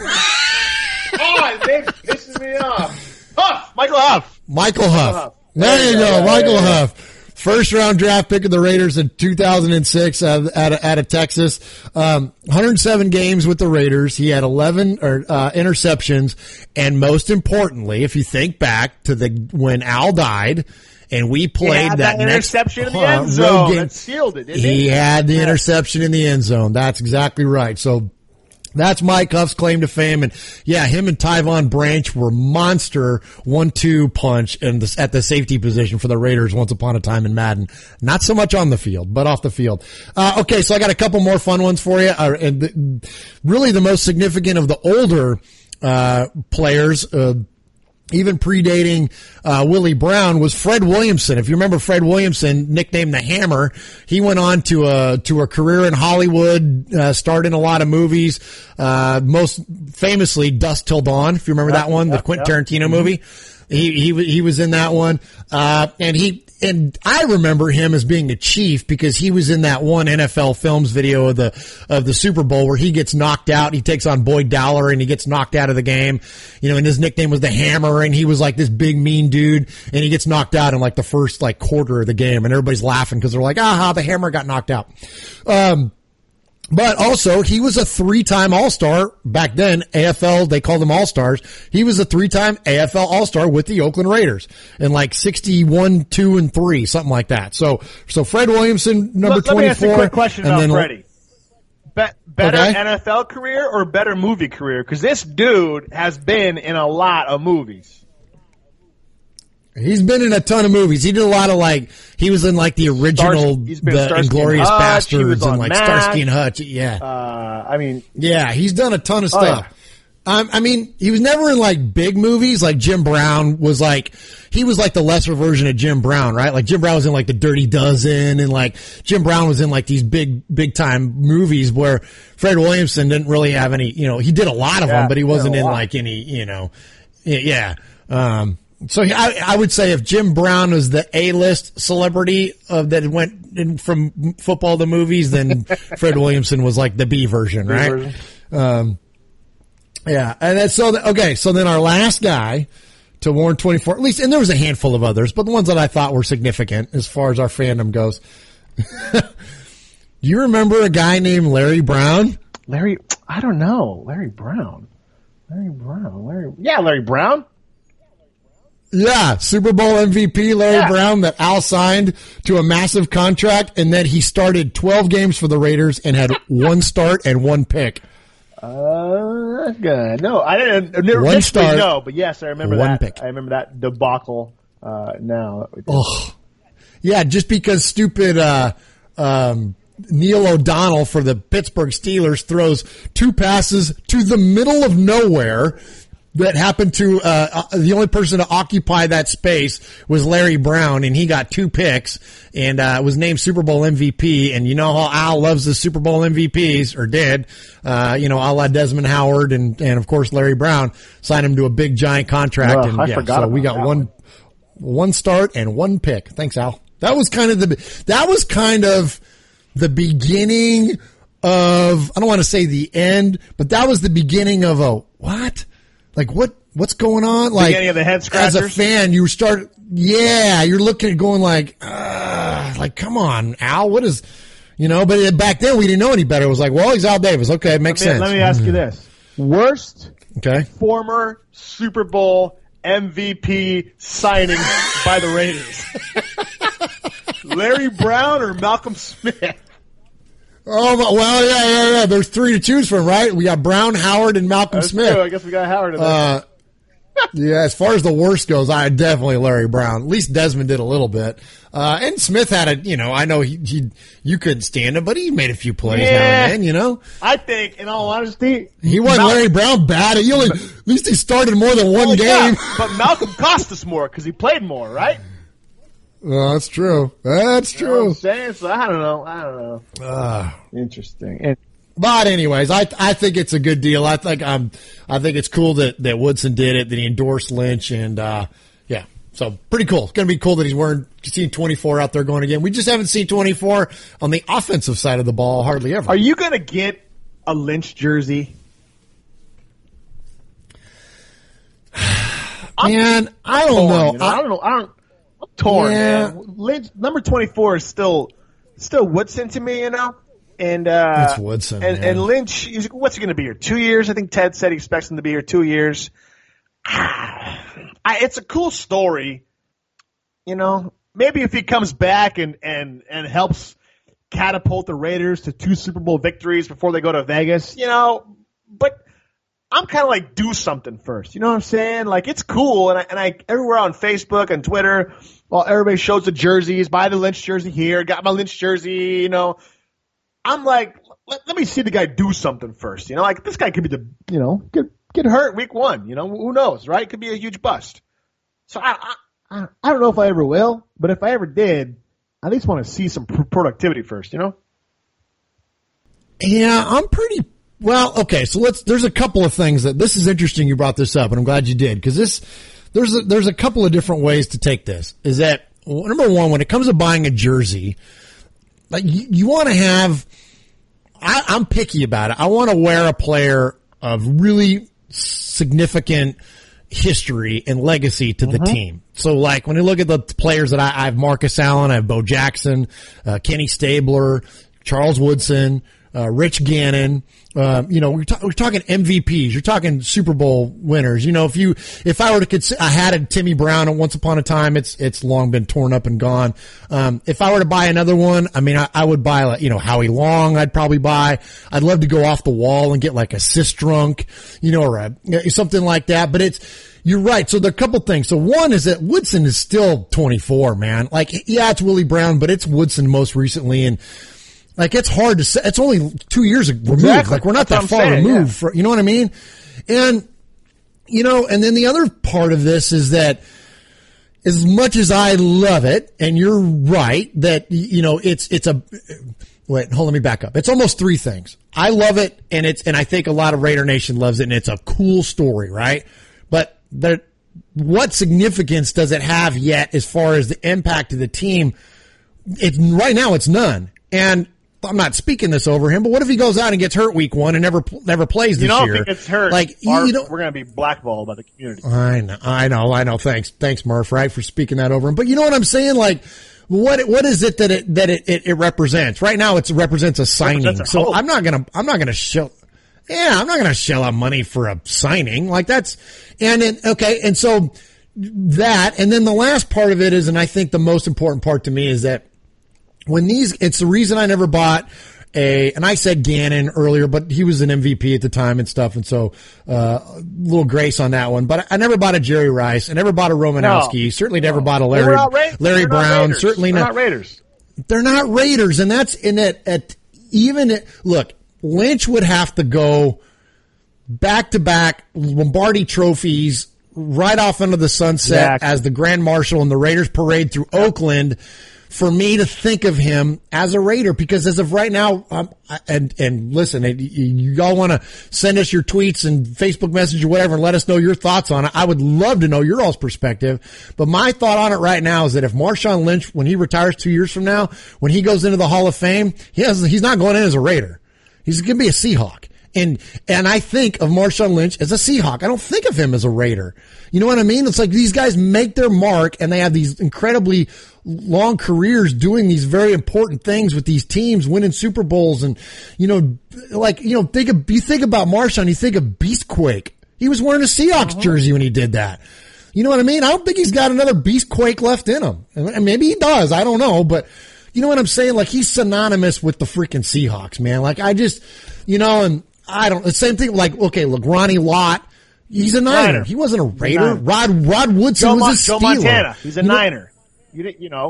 Oh, his name's pissing me off. Michael Huff. There you go, Michael Huff. First round draft pick of the Raiders in 2006 out of Texas. 107 games with the Raiders. He had 11 interceptions. And most importantly, if you think back to when Al died and we played that interception in the end zone that sealed it, didn't he had the interception in the end zone. That's exactly right. So that's Mike Huff's claim to fame. And yeah, him and Tyvon Branch were monster 1-2 punch at the safety position for the Raiders once upon a time in Madden. Not so much on the field, but off the field. Okay, so I got a couple more fun ones for you. Really the most significant of the older players, even predating Willie Brown, was Fred Williamson. If you remember Fred Williamson, nicknamed the Hammer, he went on to a career in Hollywood, starred in a lot of movies, most famously Dusk Till Dawn, if you remember that one, the Quentin Tarantino movie. He was in that one. And and I remember him as being the chief because he was in that one NFL Films video of the Super Bowl where he gets knocked out. He takes on Boyd Dowler and he gets knocked out of the game. You know, and his nickname was the Hammer, and he was like this big mean dude, and he gets knocked out in like the first like quarter of the game, and everybody's laughing because they're like, aha, the Hammer got knocked out. But also, he was a 3-time All-Star back then. AFL, they called them All-Stars. He was a 3-time AFL All-Star with the Oakland Raiders in like 61, 2, and 3, something like that. So Fred Williamson, number 24. Let me ask you a quick question about Freddie. Better okay. NFL career or better movie career? Because this dude has been in a lot of movies. He's been in a ton of movies. He did a lot of like, he was in like the original, the Inglourious Bastards and like Starsky and Hutch. Yeah. Yeah, he's done a ton of stuff. Yeah. I mean, he was never in like big movies. Like Jim Brown was like, he was like the lesser version of Jim Brown, right? Like Jim Brown was in like The Dirty Dozen, and like Jim Brown was in like these big time movies where Fred Williamson didn't really have any, you know, he did a lot of them, but he wasn't in like any, you know, yeah. So I would say if Jim Brown was the A-list celebrity that went in from football to movies, then Fred Williamson was like the B version, right? Yeah, and then so then our last guy to Warren 24, at least, and there was a handful of others, but the ones that I thought were significant as far as our fandom goes. Do you remember a guy named Larry Brown? I don't know. Larry Brown. Larry Brown. Yeah, Super Bowl MVP Larry Brown that Al signed to a massive contract, and then he started 12 games for the Raiders and had 1 start and 1 pick. That's good. No, I didn't. Never 1 start. No, but yes, I remember 1 that. Pick. I remember that debacle. Now. Oh, yeah, just because stupid Neil O'Donnell for the Pittsburgh Steelers throws 2 passes to the middle of nowhere. That happened to, the only person to occupy that space was Larry Brown, and he got 2 picks and, was named Super Bowl MVP. And you know how Al loves the Super Bowl MVPs, or did, you know, a la Desmond Howard and of course Larry Brown signed him to a big giant contract. So we got one start and 1 pick. Thanks, Al. That was kind of the beginning of, I don't want to say the end, but that was the beginning of what? Like what's going on? Like beginning of the head scratchers? As a fan, you're looking at going like come on, Al, what is, you know? But back then we didn't know any better. It was like, well, he's Al Davis. Okay, it makes sense. Let me ask you this: worst former Super Bowl MVP signing by the Raiders, Larry Brown or Malcolm Smith? Oh, well, yeah. There's 3 to choose from, right? We got Brown, Howard, and Malcolm Smith. True. I guess we got Howard in there. Yeah, as far as the worst goes, I definitely Larry Brown. At least Desmond did a little bit. And Smith had I know you couldn't stand him, but he made a few plays now and then, you know? I think, in all honesty, he wasn't Larry Brown bad. At least he started more than one game. Yeah, but Malcolm cost us more because he played more, right? Well, that's true. That's true. You know what I'm saying? So I don't know. Interesting. But anyways, I think it's a good deal. I think it's cool that Woodson did it, that he endorsed Lynch, and yeah, so pretty cool. It's gonna be cool that he's seeing 24 out there going again. We just haven't seen 24 on the offensive side of the ball hardly ever. Are you gonna get a Lynch jersey? Man, I don't know. I'm torn. Yeah. Man. Lynch, number 24 is still Woodson to me, you know. And it's Woodson. And Lynch, what's he going to be here? 2 years? I think Ted said he expects him to be here 2 years. It's a cool story, you know. Maybe if he comes back and helps catapult the Raiders to 2 Super Bowl victories before they go to Vegas, you know. But I'm kind of like, do something first. You know what I'm saying? Like, it's cool. And I everywhere on Facebook and Twitter, well, everybody shows the jerseys. Buy the Lynch jersey here. Got my Lynch jersey, you know. I'm like, let me see the guy do something first. You know, like, this guy could be get hurt week 1. You know, who knows, right? Could be a huge bust. So I don't know if I ever will, but if I ever did, I at least want to see some productivity first, you know? Yeah, I'm pretty well. Okay, so there's a couple of things this is interesting. You brought this up, and I'm glad you did, because there's a couple of different ways to take this. Is that number one, when it comes to buying a jersey, like you want to have, I'm picky about it. I want to wear a player of really significant history and legacy to the team. So like when you look at the players that I have Marcus Allen, I have Bo Jackson, Kenny Stabler, Charles Woodson, Rich Gannon, we're talking MVPs. You're talking Super Bowl winners. If I were to consider, I had a Timmy Brown at once upon a time. It's long been torn up and gone. If I were to buy another one, I mean, I would buy, Howie Long. I'd probably buy. I'd love to go off the wall and get like a Sistrunk, or something like that. But you're right. So there are a couple things. So one is that Woodson is still 24, man. Like, yeah, it's Willie Brown, but it's Woodson most recently. And like, it's hard to say. It's only 2 years removed. Exactly. Like, we're not that far removed. Yeah. You know what I mean? And, and then the other part of this is that as much as I love it, and you're right, that, let me back up. It's almost three things. I love it, and I think a lot of Raider Nation loves it, and it's a cool story, right? But what significance does it have yet as far as the impact of the team? Right now, it's none. And I'm not speaking this over him, but what if he goes out and gets hurt week one and never plays this year? If he gets hurt, we're going to be blackballed by the community. I know. Thanks, Murph, right, for speaking that over him. But you know what I'm saying? Like, what is it that it represents? Right now, it represents a signing. So I'm not gonna shell. Yeah, I'm not gonna shell out money for a signing like that's. And so that, and then the last part of it is, and I think the most important part to me is that. It's the reason I never bought and I said Gannon earlier, but he was an MVP at the time and stuff, and so little grace on that one. But I never bought a Jerry Rice. I never bought a Romanowski. Certainly never bought a Larry Brown. Certainly not Raiders. They're not Raiders, and that's in it. Look, Lynch would have to go back-to-back Lombardi trophies right off into the sunset as the Grand Marshal in the Raiders parade through Oakland. For me to think of him as a Raider, because as of right now, and listen, you all want to send us your tweets and Facebook message or whatever and let us know your thoughts on it. I would love to know your all's perspective. But my thought on it right now is that if Marshawn Lynch, when he retires 2 years from now, when he goes into the Hall of Fame, he's not going in as a Raider. He's going to be a Seahawk. And I think of Marshawn Lynch as a Seahawk. I don't think of him as a Raider. You know what I mean? It's like these guys make their mark and they have these incredibly long careers doing these very important things with these teams, winning Super Bowls. And, you think about Marshawn, you think of Beastquake. He was wearing a Seahawks jersey when he did that. You know what I mean? I don't think he's got another Beastquake left in him. And maybe he does. I don't know. But you know what I'm saying? Like, he's synonymous with the freaking Seahawks, man. Like, I just, and I don't, the same thing, like, okay, look, Ronnie Lott, he's a Niner. He wasn't a Raider. Rod Woodson was a Steeler. Joe Montana, he's a Niner.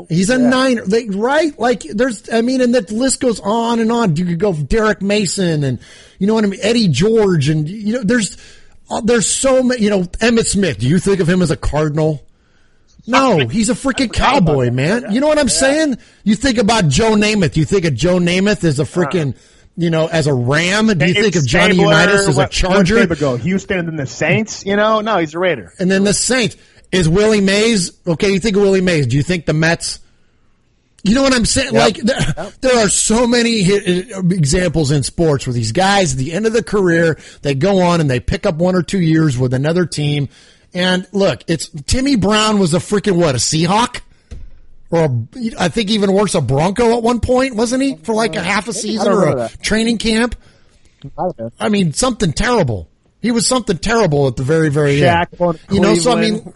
He's a Niner, right? Like, and the list goes on and on. You could go Derek Mason and, you know what I mean, Eddie George, and, there's so many, Emmitt Smith. Do you think of him as a Cardinal? No, he's a freaking cowboy, man. You know what I'm saying? You think about Joe Namath. You think of Joe Namath as a freaking, as a Ram? Do you think of Johnny Unitas as a Charger? Houston and then the Saints, No, he's a Raider. And then the Saints. Is Willie Mays, okay, you think of Willie Mays. Do you think the Mets? You know what I'm saying? Yep. Like, there are so many examples in sports where these guys, at the end of the career, they go on and they pick up 1 or 2 years with another team. And look, Timmy Brown was a freaking, a Seahawk? Or I think even worse, a Bronco at one point, wasn't he? For like a half a season or a training camp? I mean, something terrible. He was something terrible at the very, very end. So I mean...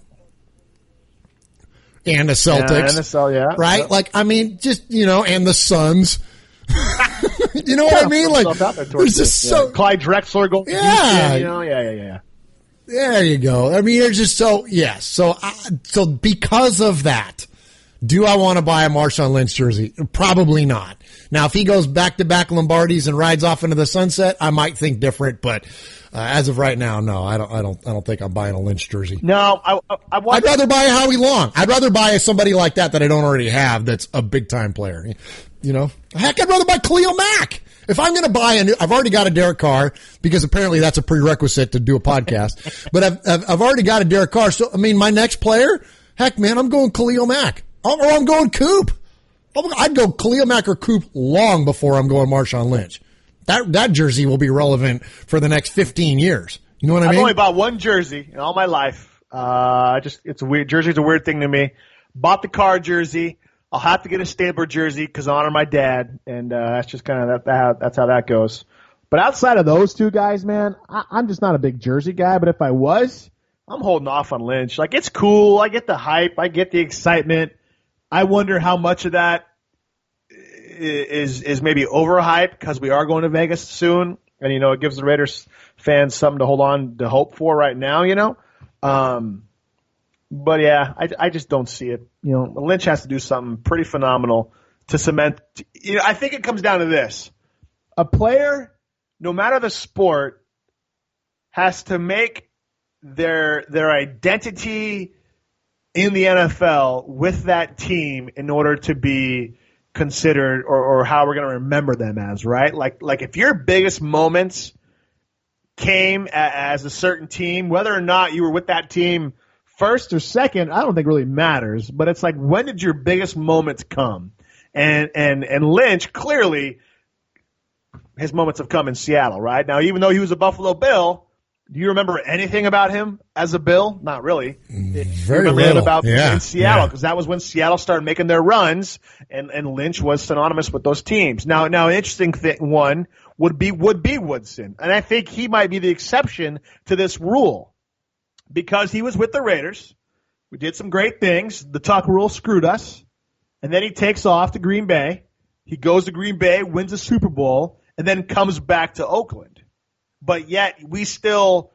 And the Celtics. Right? Yep. Like, I mean, just, and the Suns. You know what I mean? Like, there's just so... Clyde Drexler going to Houston, Yeah. There you go. I mean, there's just so... Yes. So because of that, do I want to buy a Marshawn Lynch jersey? Probably not. Now, if he goes back-to-back Lombardis and rides off into the sunset, I might think different, but... as of right now, no, I don't think I'm buying a Lynch jersey. No, I'd rather buy a Howie Long. I'd rather buy somebody like that I don't already have. That's a big time player. Heck, I'd rather buy Khalil Mack. If I'm going to buy I've already got a Derek Carr because apparently that's a prerequisite to do a podcast. But I've already got a Derek Carr. So I mean, my next player, heck, man, I'm going Khalil Mack. Or I'm going Coop. I'd go Khalil Mack or Coop long before I'm going Marshawn Lynch. That jersey will be relevant for the next 15 years. You know what I mean? I've only bought one jersey in all my life. It's a weird jersey's a weird thing to me. Bought the Carr jersey. I'll have to get a Stabler jersey because I honor my dad, and that's just kind of that's how that goes. But outside of those two guys, man, I'm just not a big jersey guy. But if I was, I'm holding off on Lynch. Like, it's cool. I get the hype. I get the excitement. I wonder how much of that is maybe overhyped because we are going to Vegas soon, and it gives the Raiders fans something to hold on to hope for right now. But yeah, I just don't see it. Lynch has to do something pretty phenomenal to cement. I think it comes down to this: a player, no matter the sport, has to make their identity in the NFL with that team in order to be considered or how we're going to remember them as, right? Like if your biggest moments came as a certain team, whether or not you were with that team first or second, I don't think really matters. But it's like, when did your biggest moments come? And Lynch, clearly, his moments have come in Seattle, right? Now, even though he was a Buffalo Bill, do you remember anything about him as a Bill? Not really. Very little. About in Seattle, because that was when Seattle started making their runs, and Lynch was synonymous with those teams. Now, an interesting one would be Woodson, and I think he might be the exception to this rule because he was with the Raiders. We did some great things. The Tuck rule screwed us, and then he takes off to Green Bay. He goes to Green Bay, wins a Super Bowl, and then comes back to Oakland. But yet we still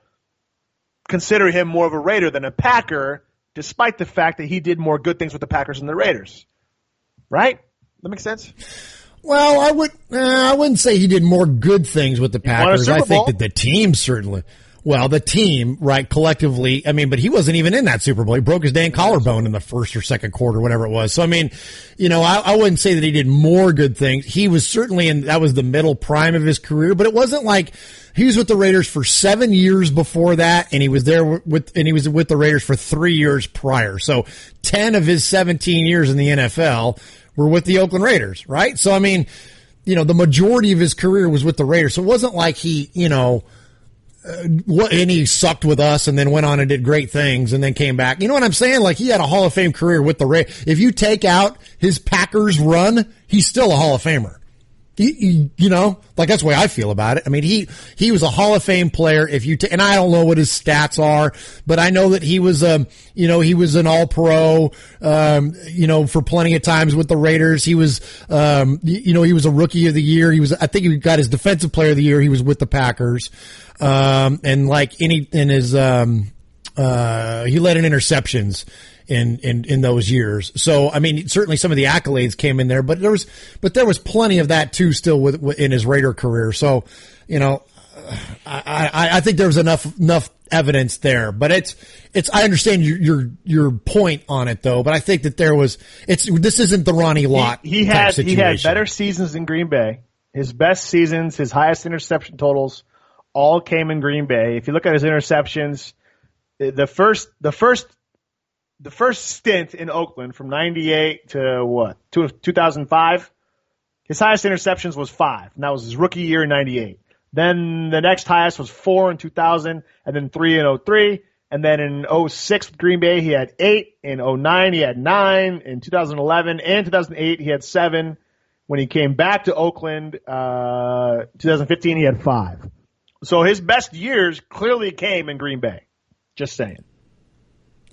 consider him more of a Raider than a Packer, despite the fact that he did more good things with the Packers than the Raiders. Right? That makes sense? Well, I wouldn't say he did more good things with the Packers. I think that the team certainly. Well, the team, right, collectively, but he wasn't even in that Super Bowl. He broke his dang collarbone in the first or second quarter, whatever it was. So, I wouldn't say that he did more good things. He was certainly that was the middle prime of his career, but it wasn't like he was with the Raiders for 7 years before that, and he was with the Raiders for 3 years prior. So 10 of his 17 years in the NFL were with the Oakland Raiders, right? So, the majority of his career was with the Raiders. So it wasn't like he, and he sucked with us and then went on and did great things and then came back. You know what I'm saying? Like, he had a Hall of Fame career with the Raiders. If you take out his Packers run, he's still a Hall of Famer. That's the way I feel about it. He was a Hall of Fame player. And I don't know what his stats are, but I know that he was, he was an All-Pro, for plenty of times with the Raiders. He was, he was a Rookie of the Year. I think he got his Defensive Player of the Year. He was with the Packers. He led in interceptions in those years. So, certainly some of the accolades came in there, but there was plenty of that too still in his Raider career. So, I think there was enough evidence there, but I understand your point on it though, but I think that this isn't the Ronnie Lott he had better seasons in Green Bay. His best seasons, his highest interception totals all came in Green Bay. If you look at his interceptions, the first stint in Oakland from 98 to 2005, his highest interceptions was 5, and that was his rookie year in 98. Then the next highest was 4 in 2000, and then 3 in 03, and then in 06 with Green Bay he had 8, in 09 he had 9, in 2011 and 2008 he had 7. When he came back to Oakland, 2015 he had 5. So his best years clearly came in Green Bay. Just saying.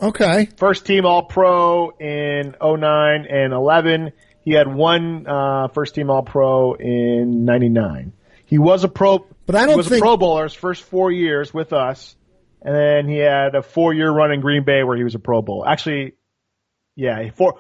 Okay. First team All-Pro in 09 and 11. He had one first team All-Pro in 99. He was a Pro, but he was a Pro Bowler his first 4 years with us, and then he had a 4-year run in Green Bay where he was a Pro Bowler. Actually, yeah, 4.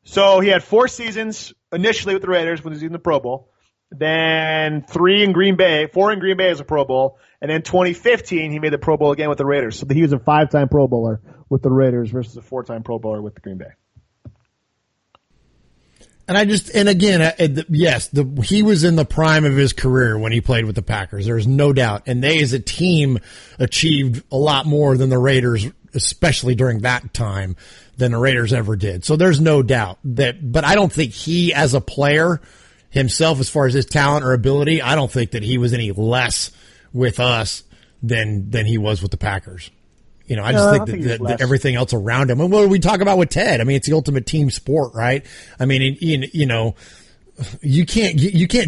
So he had 4 seasons initially with the Raiders when he was in the Pro Bowl. Then 3 in Green Bay, 4 in Green Bay as a Pro Bowl, and then 2015 he made the Pro Bowl again with the Raiders. So he was a 5-time Pro Bowler with the Raiders versus a 4-time Pro Bowler with the Green Bay. He was in the prime of his career when he played with the Packers. There's no doubt. And they, as a team, achieved a lot more than the Raiders especially during that time, than the Raiders ever did. So there's no doubt that, but I don't think he as a player himself, as far as his talent or ability, I don't think that he was any less with us than he was with the Packers. You know, I just think that everything else around him, and what we talk about with Ted, I mean, it's the ultimate team sport, right? I mean, you know, you can't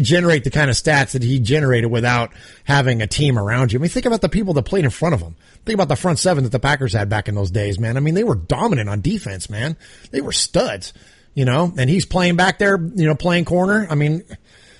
generate the kind of stats that he generated without having a team around you. I mean, think about the people that played in front of him. Think about the front seven that the Packers had back in those days, man. I mean, they were dominant on defense, man. They were studs, you know, and he's playing back there, you know, playing corner. I mean,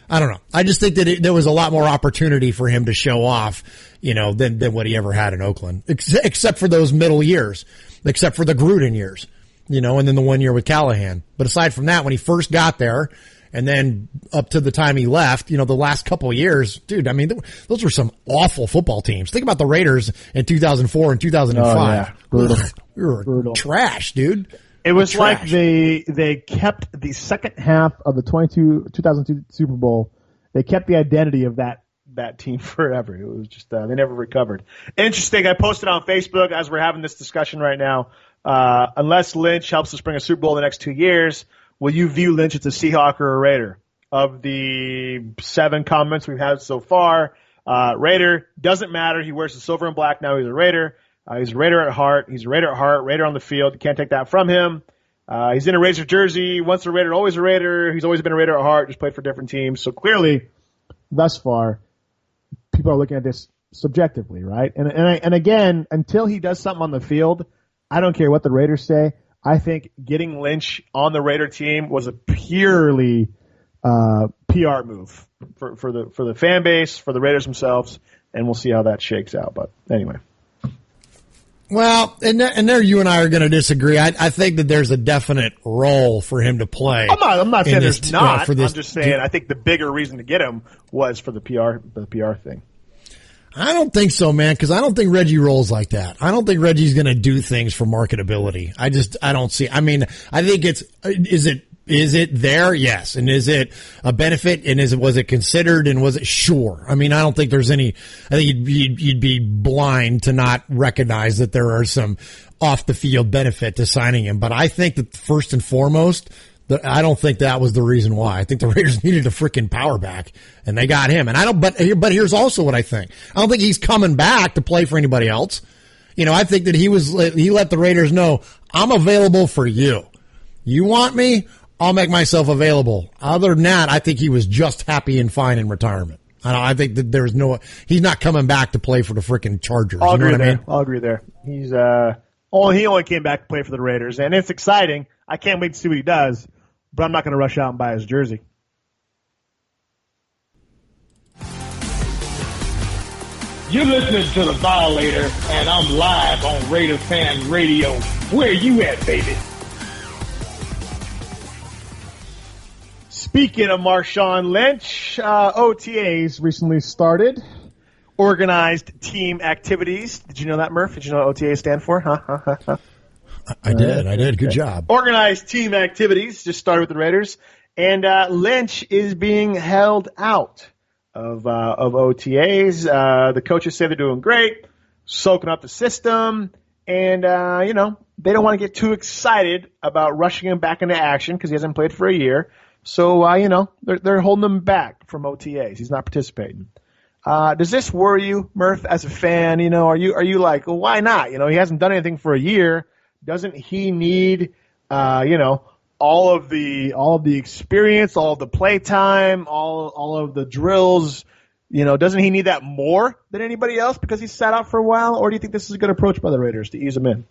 I don't know. I just think that there was a lot more opportunity for him to show off, you know, than what he ever had in Oakland, except for those middle years, except for the Gruden years, you know, and then the 1 year with Callahan. But aside from that, when he first got there, and then up to the time he left, you know, the last couple of years, dude, I mean, those were some awful football teams. Think about the Raiders in 2004 and 2005. Oh, yeah. Brutal. We were brutal. Trash, dude. It was like they kept the second half of the 2002 Super Bowl. They kept the identity of that team forever. It was just they never recovered. Interesting. I posted on Facebook as we're having this discussion right now. Unless Lynch helps us bring a Super Bowl in the next 2 years, will you view Lynch as a Seahawk or a Raider? Of the 7 comments we've had so far, Raider, doesn't matter. He wears the silver and black now. He's a Raider. He's a Raider at heart. He's a Raider at heart, Raider on the field. You can't take that from him. He's in a Razor jersey. Once a Raider, always a Raider. He's always been a Raider at heart, just played for different teams. So clearly, thus far, people are looking at this subjectively, right? And again, until he does something on the field, I don't care what the Raiders say. I think getting Lynch on the Raider team was a purely PR move for the fan base, for the Raiders themselves, and we'll see how that shakes out. But anyway. Well, and there you and I are going to disagree. I think that there's a definite role for him to play. I'm not saying there's not. I'm just saying I think the bigger reason to get him was for the PR thing. I don't think so, man, because I don't think Reggie rolls like that. I don't think Reggie's going to do things for marketability. I don't see. I mean, I think is it there? Yes. And is it a benefit? And was it considered? And was it sure? I mean, I don't think there's any, I think you'd be blind to not recognize that there are some off the field benefit to signing him. But I think that first and foremost, I don't think that was the reason why. I think the Raiders needed a freaking power back and they got him. And but here's also what I think. I don't think he's coming back to play for anybody else. You know, I think that he let the Raiders know, I'm available for you. You want me? I'll make myself available. Other than that, I think he was just happy and fine in retirement. I think that he's not coming back to play for the freaking Chargers. I'll agree there. He's he only came back to play for the Raiders, and it's exciting. I can't wait to see what he does, but I'm not going to rush out and buy his jersey. You're listening to The Violator, and I'm live on Raider Fan Radio. Where you at, baby? Speaking of Marshawn Lynch, OTAs recently started. Organized team activities. Did you know that, Murph? Did you know what OTAs stand for? I did. Good job. Organized team activities just started with the Raiders. And Lynch is being held out of OTAs. The coaches say they're doing great, soaking up the system. And, they don't want to get too excited about rushing him back into action because he hasn't played for a year. So, they're holding him back from OTAs. He's not participating. Does this worry you, Murph, as a fan? You know, are you like, well, why not? You know, he hasn't done anything for a year. Doesn't he need, all of the experience, all of the play time, all of the drills? You know, doesn't he need that more than anybody else because he's sat out for a while? Or do you think this is a good approach by the Raiders to ease him in?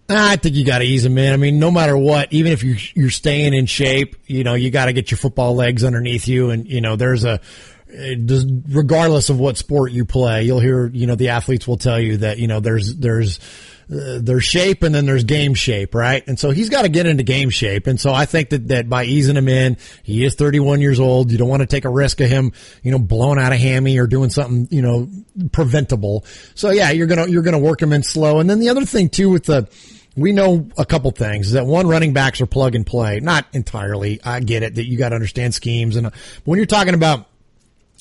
I think you got to ease him in. I mean, no matter what, even if you're staying in shape, you know, you got to get your football legs underneath you. And, you know, regardless of what sport you play, you'll hear, you know, the athletes will tell you that, you know, there's shape and then there's game shape, right? And so he's got to get into game shape. And so I think that by easing him in, he is 31 years old. You don't want to take a risk of him, you know, blowing out a hammy or doing something, you know, preventable. So yeah, you're going to work him in slow. And then the other thing too we know a couple things. That one, running backs are plug and play. Not entirely. I get it that you got to understand schemes. But when you're talking about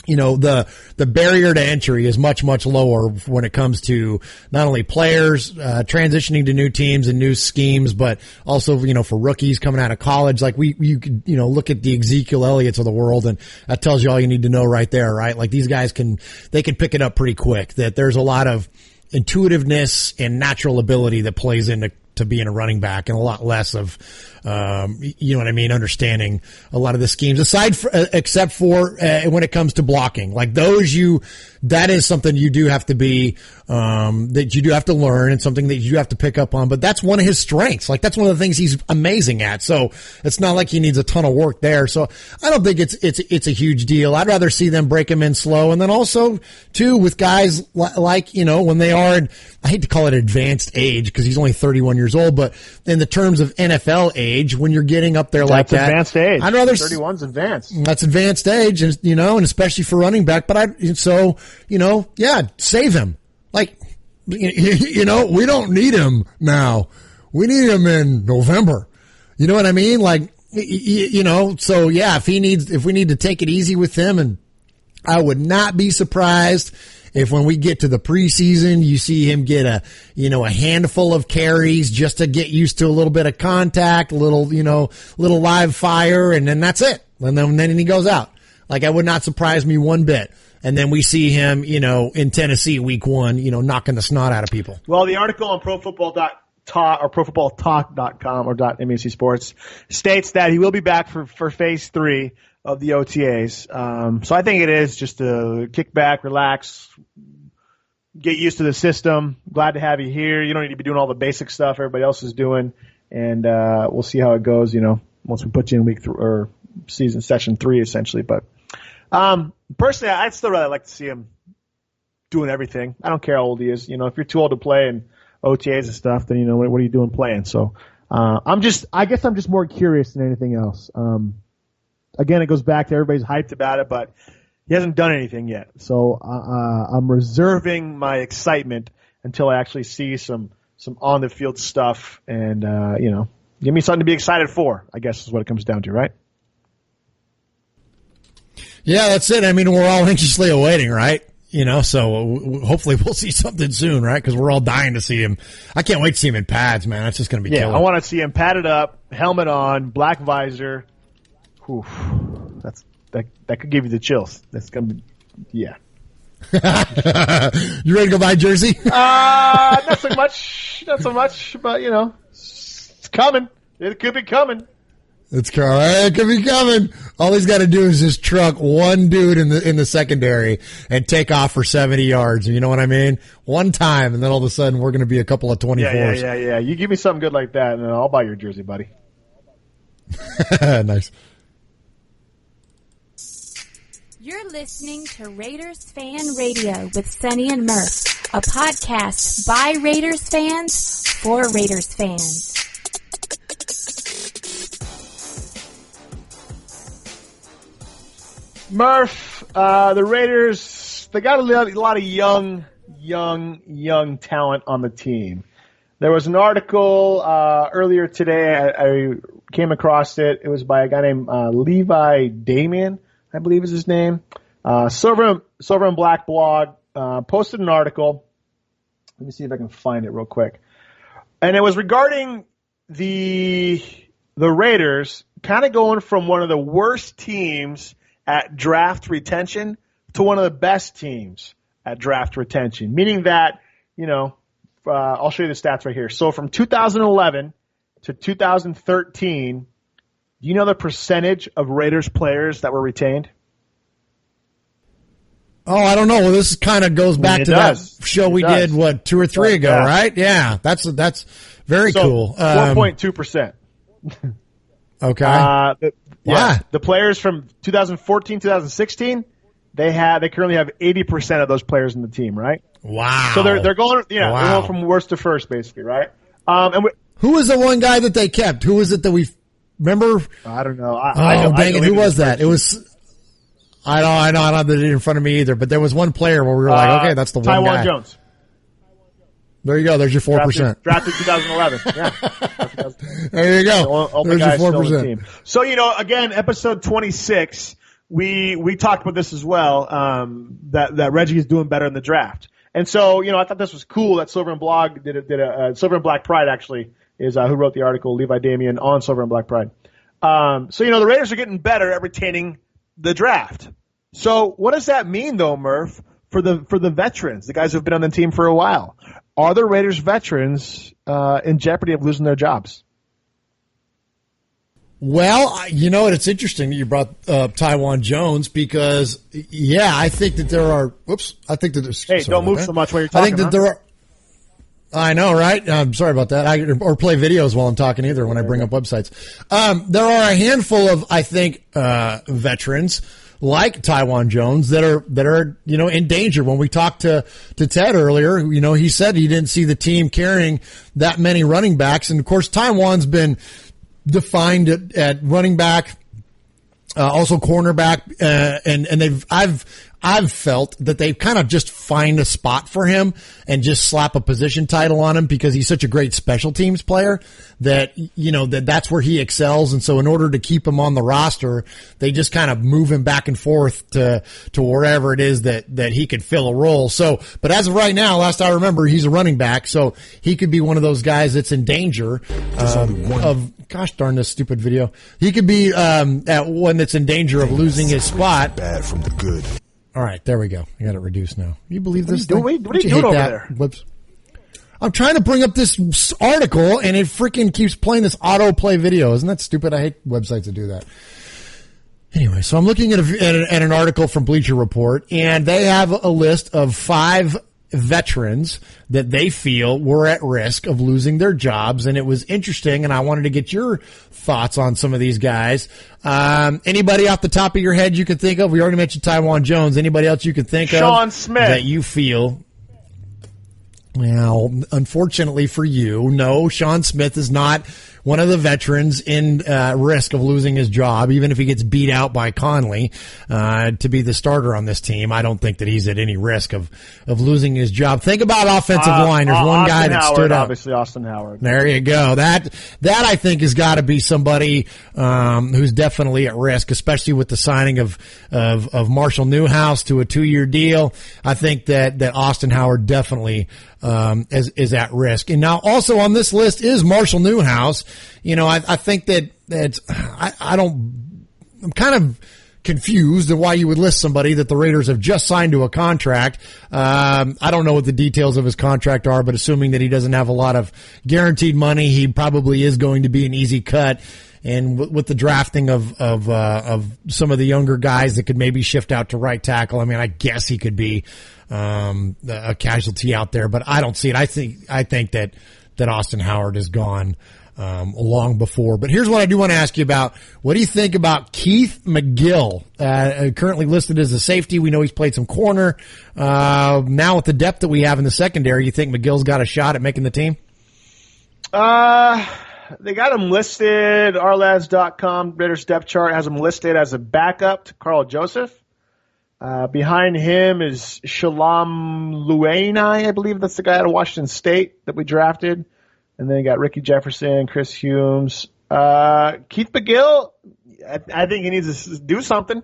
the barrier to entry is much, much lower when it comes to not only players, transitioning to new teams and new schemes, but also, for rookies coming out of college. Like you could, look at the Ezekiel Elliott's of the world, and that tells you all you need to know right there, right? Like these guys can pick it up pretty quick, that there's a lot of intuitiveness and natural ability that plays into being a running back, and a lot less of, understanding a lot of the schemes except for when it comes to blocking. Like that is something you do have to be, that you do have to learn, and something that you have to pick up on. But that's one of his strengths. Like that's one of the things he's amazing at. So it's not like he needs a ton of work there. So I don't think it's a huge deal. I'd rather see them break him in slow. And then also too, with guys like, when they are, I hate to call it advanced age because he's only 31 years old, but in the terms of NFL age, when you're getting up there like that, that's advanced age. I'd rather 31's advanced. That's advanced age, and and especially for running back. But save him. Like, we don't need him now. We need him in November. You know what I mean? Like, so yeah, if we need to take it easy with him, and I would not be surprised if when we get to the preseason, you see him get a handful of carries just to get used to a little bit of contact, little live fire, and then that's it. And then he goes out. Like, it would not surprise me one bit. And then we see him, in Tennessee week 1, knocking the snot out of people. Well, the article on ProFootball.talk or ProFootballTalk.com or .nbsp Sports states that he will be back for phase 3 of the OTAs. So I think it is just to kick back, relax, get used to the system. Glad to have you here. You don't need to be doing all the basic stuff everybody else is doing. And we'll see how it goes, once we put you in week 3 or season session 3 essentially. But personally, I'd still rather like to see him doing everything. I don't care how old he is. If you're too old to play in OTAs and stuff, then what are you doing playing? So I guess I'm just more curious than anything else. Again, it goes back to everybody's hyped about it, but he hasn't done anything yet. So I'm reserving my excitement until I actually see some on the field stuff, and give me something to be excited for, I guess is what it comes down to, right? Yeah, that's it. I mean, we're all anxiously awaiting, right? So hopefully we'll see something soon, right? Because we're all dying to see him. I can't wait to see him in pads, man. That's just going to be killer. I want to see him padded up, helmet on, black visor. Oof, that could give you the chills. That's gonna be, yeah. You ready to go buy a jersey? Not so much, but it's coming. It could be coming. It could be coming. All he's got to do is just truck one dude in the secondary and take off for 70 yards. You know what I mean? One time, and then all of a sudden we're going to be a couple of 24s. Yeah. You give me something good like that, and I'll buy your jersey, buddy. Nice. You're listening to Raiders Fan Radio with Sonny and Murf, a podcast by Raiders fans for Raiders fans. Murf, the Raiders, they got a lot of young talent on the team. There was an article earlier today. I came across it. It was by a guy named Levi Damien, I believe is his name. Silver and Black blog posted an article. Let me see if I can find it real quick. And it was regarding the Raiders kind of going from one of the worst teams at draft retention to one of the best teams at draft retention. Meaning that, I'll show you the stats right here. So from 2011 to 2013, do you know the percentage of Raiders players that were retained? Oh, I don't know. Well, this kind of goes back to that show we did, 2 or 3 ago, right? Yeah, that's very cool. 4.2%. Okay. The players from 2014, 2016, they currently have 80% of those players in the team, right? Wow. So they're going, they're going from worst to first, basically, right? Who was the one guy that they kept? Who was it that we remember? I don't know. Dang it! Who was that? It was. I know. I don't have it in front of me either. But there was one player where we were like, okay, that's the one guy. Tywan Jones. There you go. There's your 4%. Drafted 2011. Yeah. There you go. There's your 4%. So, again, episode 26, we talked about this as well, that Reggie is doing better in the draft. And so, I thought this was cool that Silver and Blog did a Silver and Black Pride actually is who wrote the article, Levi Damien, on Silver and Black Pride. So the Raiders are getting better at retaining the draft. So what does that mean though, Murph, for the veterans, the guys who've been on the team for a while? Are the Raiders veterans in jeopardy of losing their jobs? Well, it's interesting that you brought up Taiwan Jones because, I think that there are. Whoops, I think that there's. Hey, don't move so much while you're talking. I think that there are. I know, right? I'm sorry about that. Or play videos while I'm talking either when I bring up websites. There are a handful of, I think, veterans like Taiwan Jones that are in danger. When we talked to Ted earlier, he said he didn't see the team carrying that many running backs, and of course Taiwan's been defined at running back, also cornerback, and I've felt that they kind of just find a spot for him and just slap a position title on him because he's such a great special teams player that, that's where he excels. And so in order to keep him on the roster, they just kind of move him back and forth to wherever it is that he could fill a role. So, but as of right now, last I remember, he's a running back. So he could be one of those guys that's in danger gosh darn this stupid video. He could be, at one that's in danger of losing his spot. Bad from the good. All right, there we go. I got it reduced now. You believe this thing? What are you doing over there? Whoops. I'm trying to bring up this article, and it freaking keeps playing this autoplay video. Isn't that stupid? I hate websites that do that. Anyway, so I'm looking at an article from Bleacher Report, and they have a list of 5 veterans that they feel were at risk of losing their jobs, and it was interesting, and I wanted to get your thoughts on some of these guys. Anybody off the top of your head you can think of? We already mentioned Taiwan Jones. Anybody else you can think of? Sean Smith. That you feel... Well, unfortunately for you, no, Sean Smith is not one of the veterans in risk of losing his job, even if he gets beat out by Conley to be the starter on this team. I don't think that he's at any risk of losing his job. Think about offensive line. There's one guy that stood out. Obviously, Austin Howard. There you go. That I think has got to be somebody who's definitely at risk, especially with the signing of Marshall Newhouse to a 2-year deal. I think that Austin Howard definitely is at risk. And now also on this list is Marshall Newhouse. I think that I'm kind of confused at why you would list somebody that the Raiders have just signed to a contract. I don't know what the details of his contract are, but assuming that he doesn't have a lot of guaranteed money, he probably is going to be an easy cut. And with the drafting of some of the younger guys that could maybe shift out to right tackle, I mean, I guess he could be a casualty out there, but I don't see it. I think that Austin Howard is gone long before. But here's what I do want to ask you about. What do you think about Keith McGill, currently listed as a safety? We know he's played some corner. Now with the depth that we have in the secondary, you think McGill's got a shot at making the team? They got him listed, ourlads.com, Raiders depth chart has him listed as a backup to Carl Joseph. Behind him is Shalom Luenai, I believe that's the guy out of Washington State that we drafted. And then you got Ricky Jefferson, Chris Humes. Keith McGill, I think he needs to do something.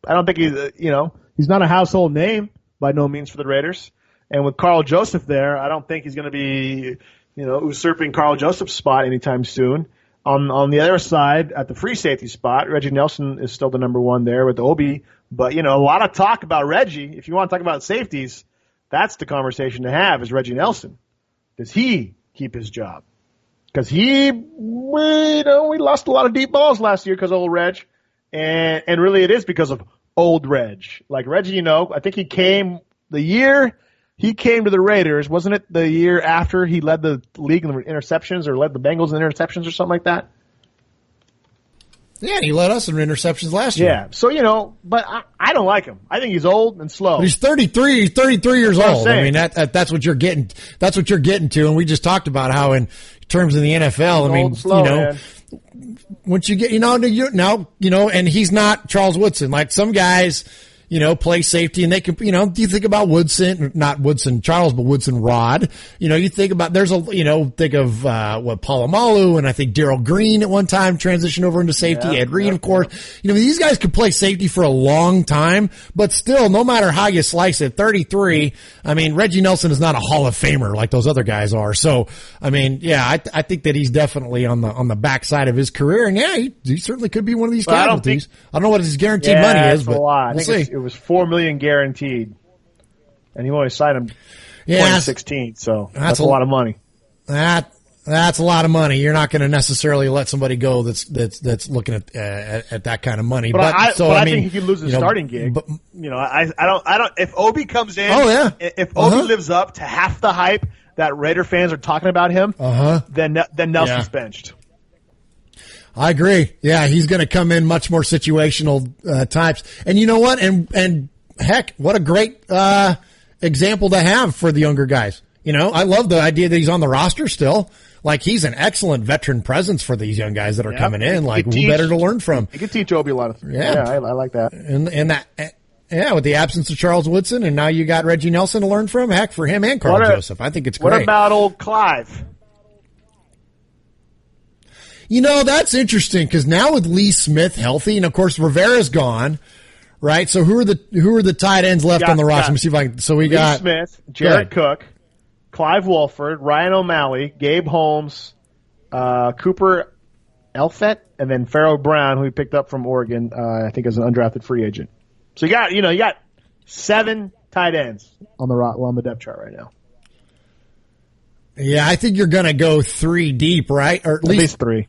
I don't think he's not a household name by no means for the Raiders. And with Carl Joseph there, I don't think he's going to be, usurping Carl Joseph's spot anytime soon. On the other side, at the free safety spot, Reggie Nelson is still the number 1 there with Obi. But, a lot of talk about Reggie. If you want to talk about safeties, that's the conversation to have is Reggie Nelson. Does he keep his job? Because we lost a lot of deep balls last year because of old Reg. And really it is because of old Reg. Like Reggie, I think he came the year he came to the Raiders. Wasn't it the year after he led the league in interceptions or led the Bengals in interceptions or something like that? Yeah, he led us in interceptions last year. Yeah, so, but I don't like him. I think he's old and slow. But he's 33. He's 33 years old. I mean, that's what you're getting. That's what you're getting to. And we just talked about how in terms of the NFL, man. Once you get, and he's not Charles Woodson. Like some guys, play safety, and they can, you think about Woodson, not Woodson Charles, but Woodson Rod. You think about, think of, Palomalu, and I think Darryl Green at one time transitioned over into safety. Ed Reed, of course. These guys could play safety for a long time, but still, no matter how you slice it, 33, Reggie Nelson is not a Hall of Famer like those other guys are. So, I think that he's definitely on the backside of his career, and he certainly could be one of these casualties. I don't know what his guaranteed money is, but a lot. We'll see. It was $4 million guaranteed, and he only signed him 2016. So that's a lot of money. That's a lot of money. You're not going to necessarily let somebody go that's looking at that kind of money. But I think he could lose his starting gig. But, I don't. If Obi comes in, if Obi lives up to half the hype that Raider fans are talking about him, then Nelson's benched. I agree. Yeah, he's going to come in much more situational types. And you know what? And heck, what a great example to have for the younger guys. I love the idea that he's on the roster still. Like, he's an excellent veteran presence for these young guys that are coming in. Like, who better to learn from? He could teach Obi a lot of things. Yeah, I like that. And that, with the absence of Charles Woodson, and now you got Reggie Nelson to learn from. Heck, for him and Carl Joseph, I think it's great. What about old Clive? That's interesting, because now with Lee Smith healthy, and of course Rivera's gone, right? So who are the tight ends left on the roster? Let me see if I can. So we got Lee Smith, Jared Cook, Clive Wolford, Ryan O'Malley, Gabe Holmes, Cooper Elfett, and then Pharaoh Brown, who we picked up from Oregon, I think as an undrafted free agent. So you got 7 tight ends on the depth chart right now. Yeah, I think you're going to go 3 deep, right? Or at least 3.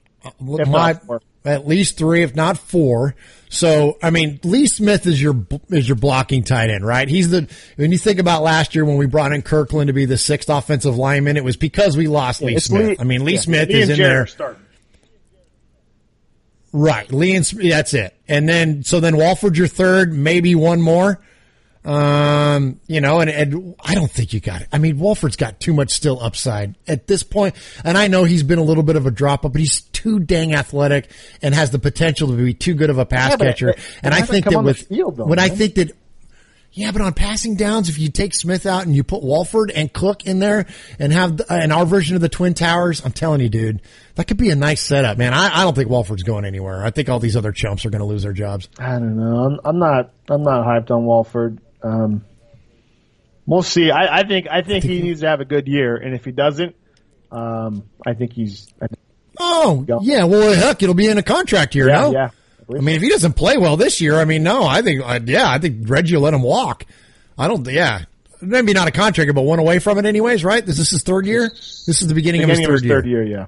At least 3, if not 4. So, Lee Smith is your blocking tight end, right? When you think about last year when we brought in Kirkland to be the 6th offensive lineman, it was because we lost Lee Smith. Lee Smith is in there. Right. Lee and Smith, that's it. And then Walford's your 3rd, maybe one more. And I don't think you got it. Walford's got too much still upside at this point. And I know he's been a little bit of a drop up, but he's too dang athletic and has the potential to be too good of a pass catcher. And I think that but on passing downs, if you take Smith out and you put Walford and Cook in there and have our version of the Twin Towers, I'm telling you, dude, that could be a nice setup, man. I don't think Walford's going anywhere. I think all these other chumps are going to lose their jobs. I don't know. I'm not hyped on Walford. We'll see. I think he needs to have a good year, and if he doesn't, I think he's. Well, heck, it'll be in a contract year, no? Yeah. If he doesn't play well this year, no. I think Reggie will let him walk. Maybe not a contract, but one away from it, anyways, right? Is this his 3rd year? This is the beginning of his third year. Yeah.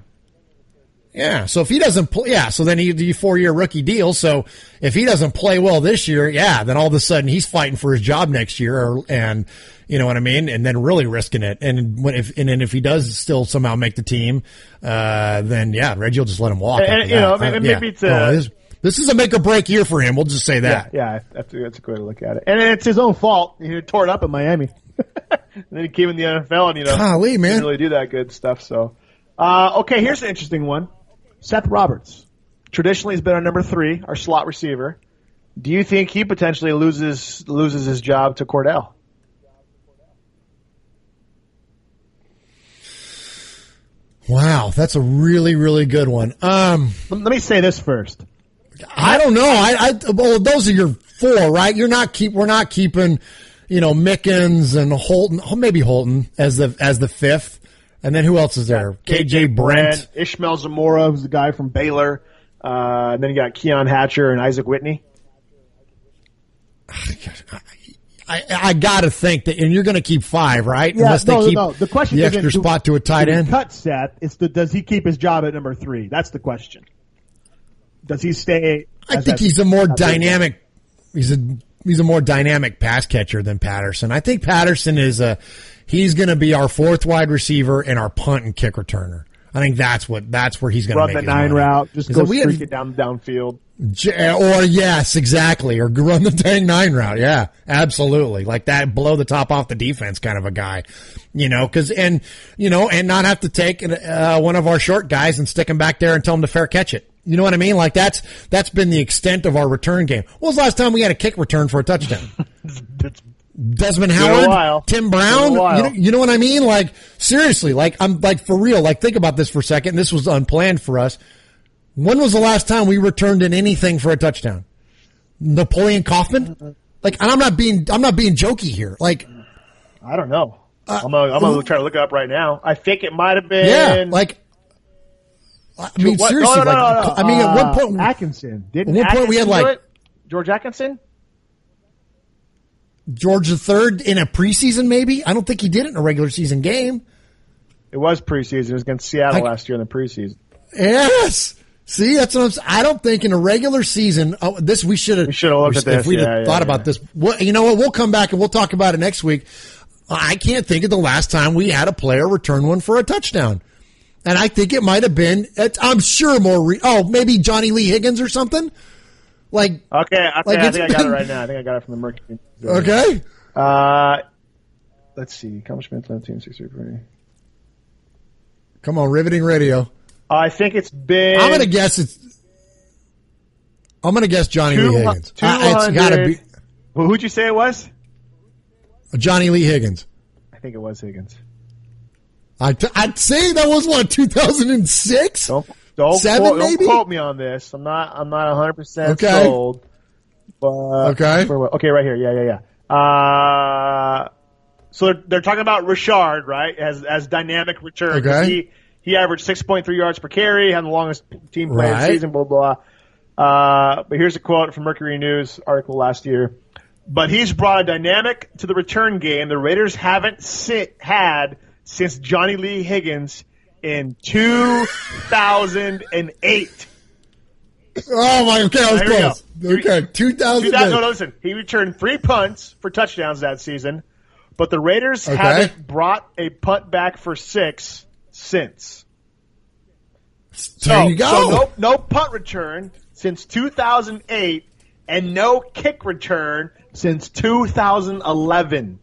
Yeah, so if he doesn't play, so then he 4-year rookie deal. So if he doesn't play well this year, then all of a sudden he's fighting for his job next year, and you know what I mean, and then really risking it. And if he does still somehow make the team, then Reggie will just let him walk. And maybe it's this is a make or break year for him. We'll just say that. Yeah, that's a good way to look at it. And it's his own fault. He tore it up in Miami, and then he came in the NFL and golly, man, didn't really do that good stuff. So, okay, here's an interesting one. Seth Roberts traditionally has been our number 3, our slot receiver. Do you think he potentially loses his job to Cordell? Wow, that's a really, really good one. Let me say this first. I don't know. Well, those are your 4, right? We're not keeping, Mickens and Holton, maybe Holton as the 5th. And then who else is there? KJ Brent. Ishmael Zamora, who's the guy from Baylor. And then you got Keon Hatcher and Isaac Whitney. I got to think that, and you're going to keep 5, right? Yeah, unless they keep the question the extra spot to a tight end. Cut Seth. Does he keep his job at number 3? That's the question. Does he stay? I think he's a more dynamic. He's a more dynamic pass catcher than Patterson. I think Patterson he's going to be our 4th wide receiver and our punt and kick returner. I think that's where he's going to make run the 9 route. Just go streak it downfield. Or yes, exactly. Or run the dang 9 route. Yeah, absolutely. Like that, blow the top off the defense kind of a guy. And not have to take one of our short guys and stick him back there and tell him to fair catch it. You know what I mean? Like that's been the extent of our return game. When was the last time we had a kick return for a touchdown? Desmond Howard, Tim Brown. You know what I mean? Like seriously, like I'm like for real. Like think about this for a second. This was unplanned for us. When was the last time we returned in anything for a touchdown? Napoleon Kaufman? Like I'm not being jokey here. Like I don't know. I'm gonna try to look it up right now. I think it might have been I mean, seriously. No. I mean, at one point, Atkinson. At one point, we had like George Atkinson, George III in a preseason. Maybe I don't think he did it in a regular season game. It was preseason. It was against Seattle last year in the preseason. Yes. See, that's what I'm saying. I don't think in a regular season. We should have looked at this. If we'd thought about this, well, you know what? We'll come back and we'll talk about it next week. I can't think of the last time we had a player return one for a touchdown. And I think it might have been, I'm sure maybe Johnny Lee Higgins or something. Like, okay. Like I think I got it right now. I think I got it from the Mercury. Okay. Let's see. Accomplishments on Team 63. Come on, Riveting Radio. I think it's been. I'm gonna guess Johnny Lee Higgins. It's gotta be. Well, who'd you say it was? Johnny Lee Higgins. I think it was Higgins. I'd say that was 2006? Don't quote me on this. I'm not 100% sold. But, okay, right here. Yeah. So they're talking about Richard, right? As dynamic return. Okay. He averaged 6.3 yards per carry, had the longest team play of the season. Blah blah. But here's a quote from Mercury News article last year. But he's brought a dynamic to the return game the Raiders haven't had since Johnny Lee Higgins in 2008. Oh my! Okay, I was close. Okay, 2008. No, listen. He returned 3 punts for touchdowns that season, but the Raiders haven't brought a punt back for 6 since. There you go. So no punt return since 2008, and no kick return since 2011.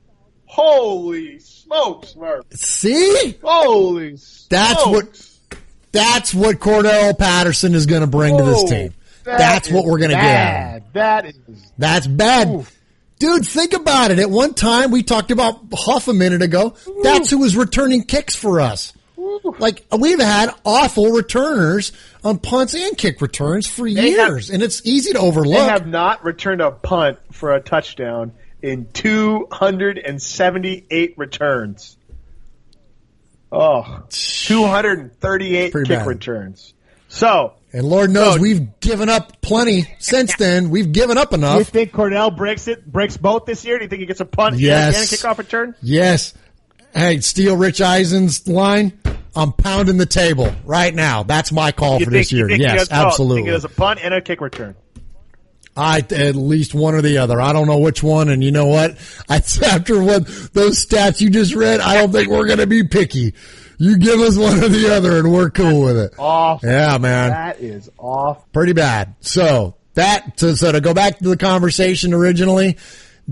Holy smokes, Murph. See? Holy smokes. That's what Cordell Patterson is going to bring to this team. That's what we're going to get. That's bad. Oof. Dude, think about it. At one time, we talked about Huff a minute ago. That's who was returning kicks for us. Like, we've had awful returners on punts and kick returns for years, and it's easy to overlook. They have not returned a punt for a touchdown in 278 returns. 238 kick returns. So, and Lord knows we've given up plenty since then. We've given up enough. Do you think Cordell breaks both this year? Do you think he gets a punt and a kickoff return? Yes. Hey, steal Rich Eisen's line. I'm pounding the table right now. That's my call for this year. Yes, absolutely. I think it is a punt and a kick return. At least one or the other. I don't know which one, and you know what? After those stats you just read, I don't think we're going to be picky. You give us one or the other, and we're cool with it. Off. Yeah, man. That is off. Pretty bad. So to go back to the conversation originally,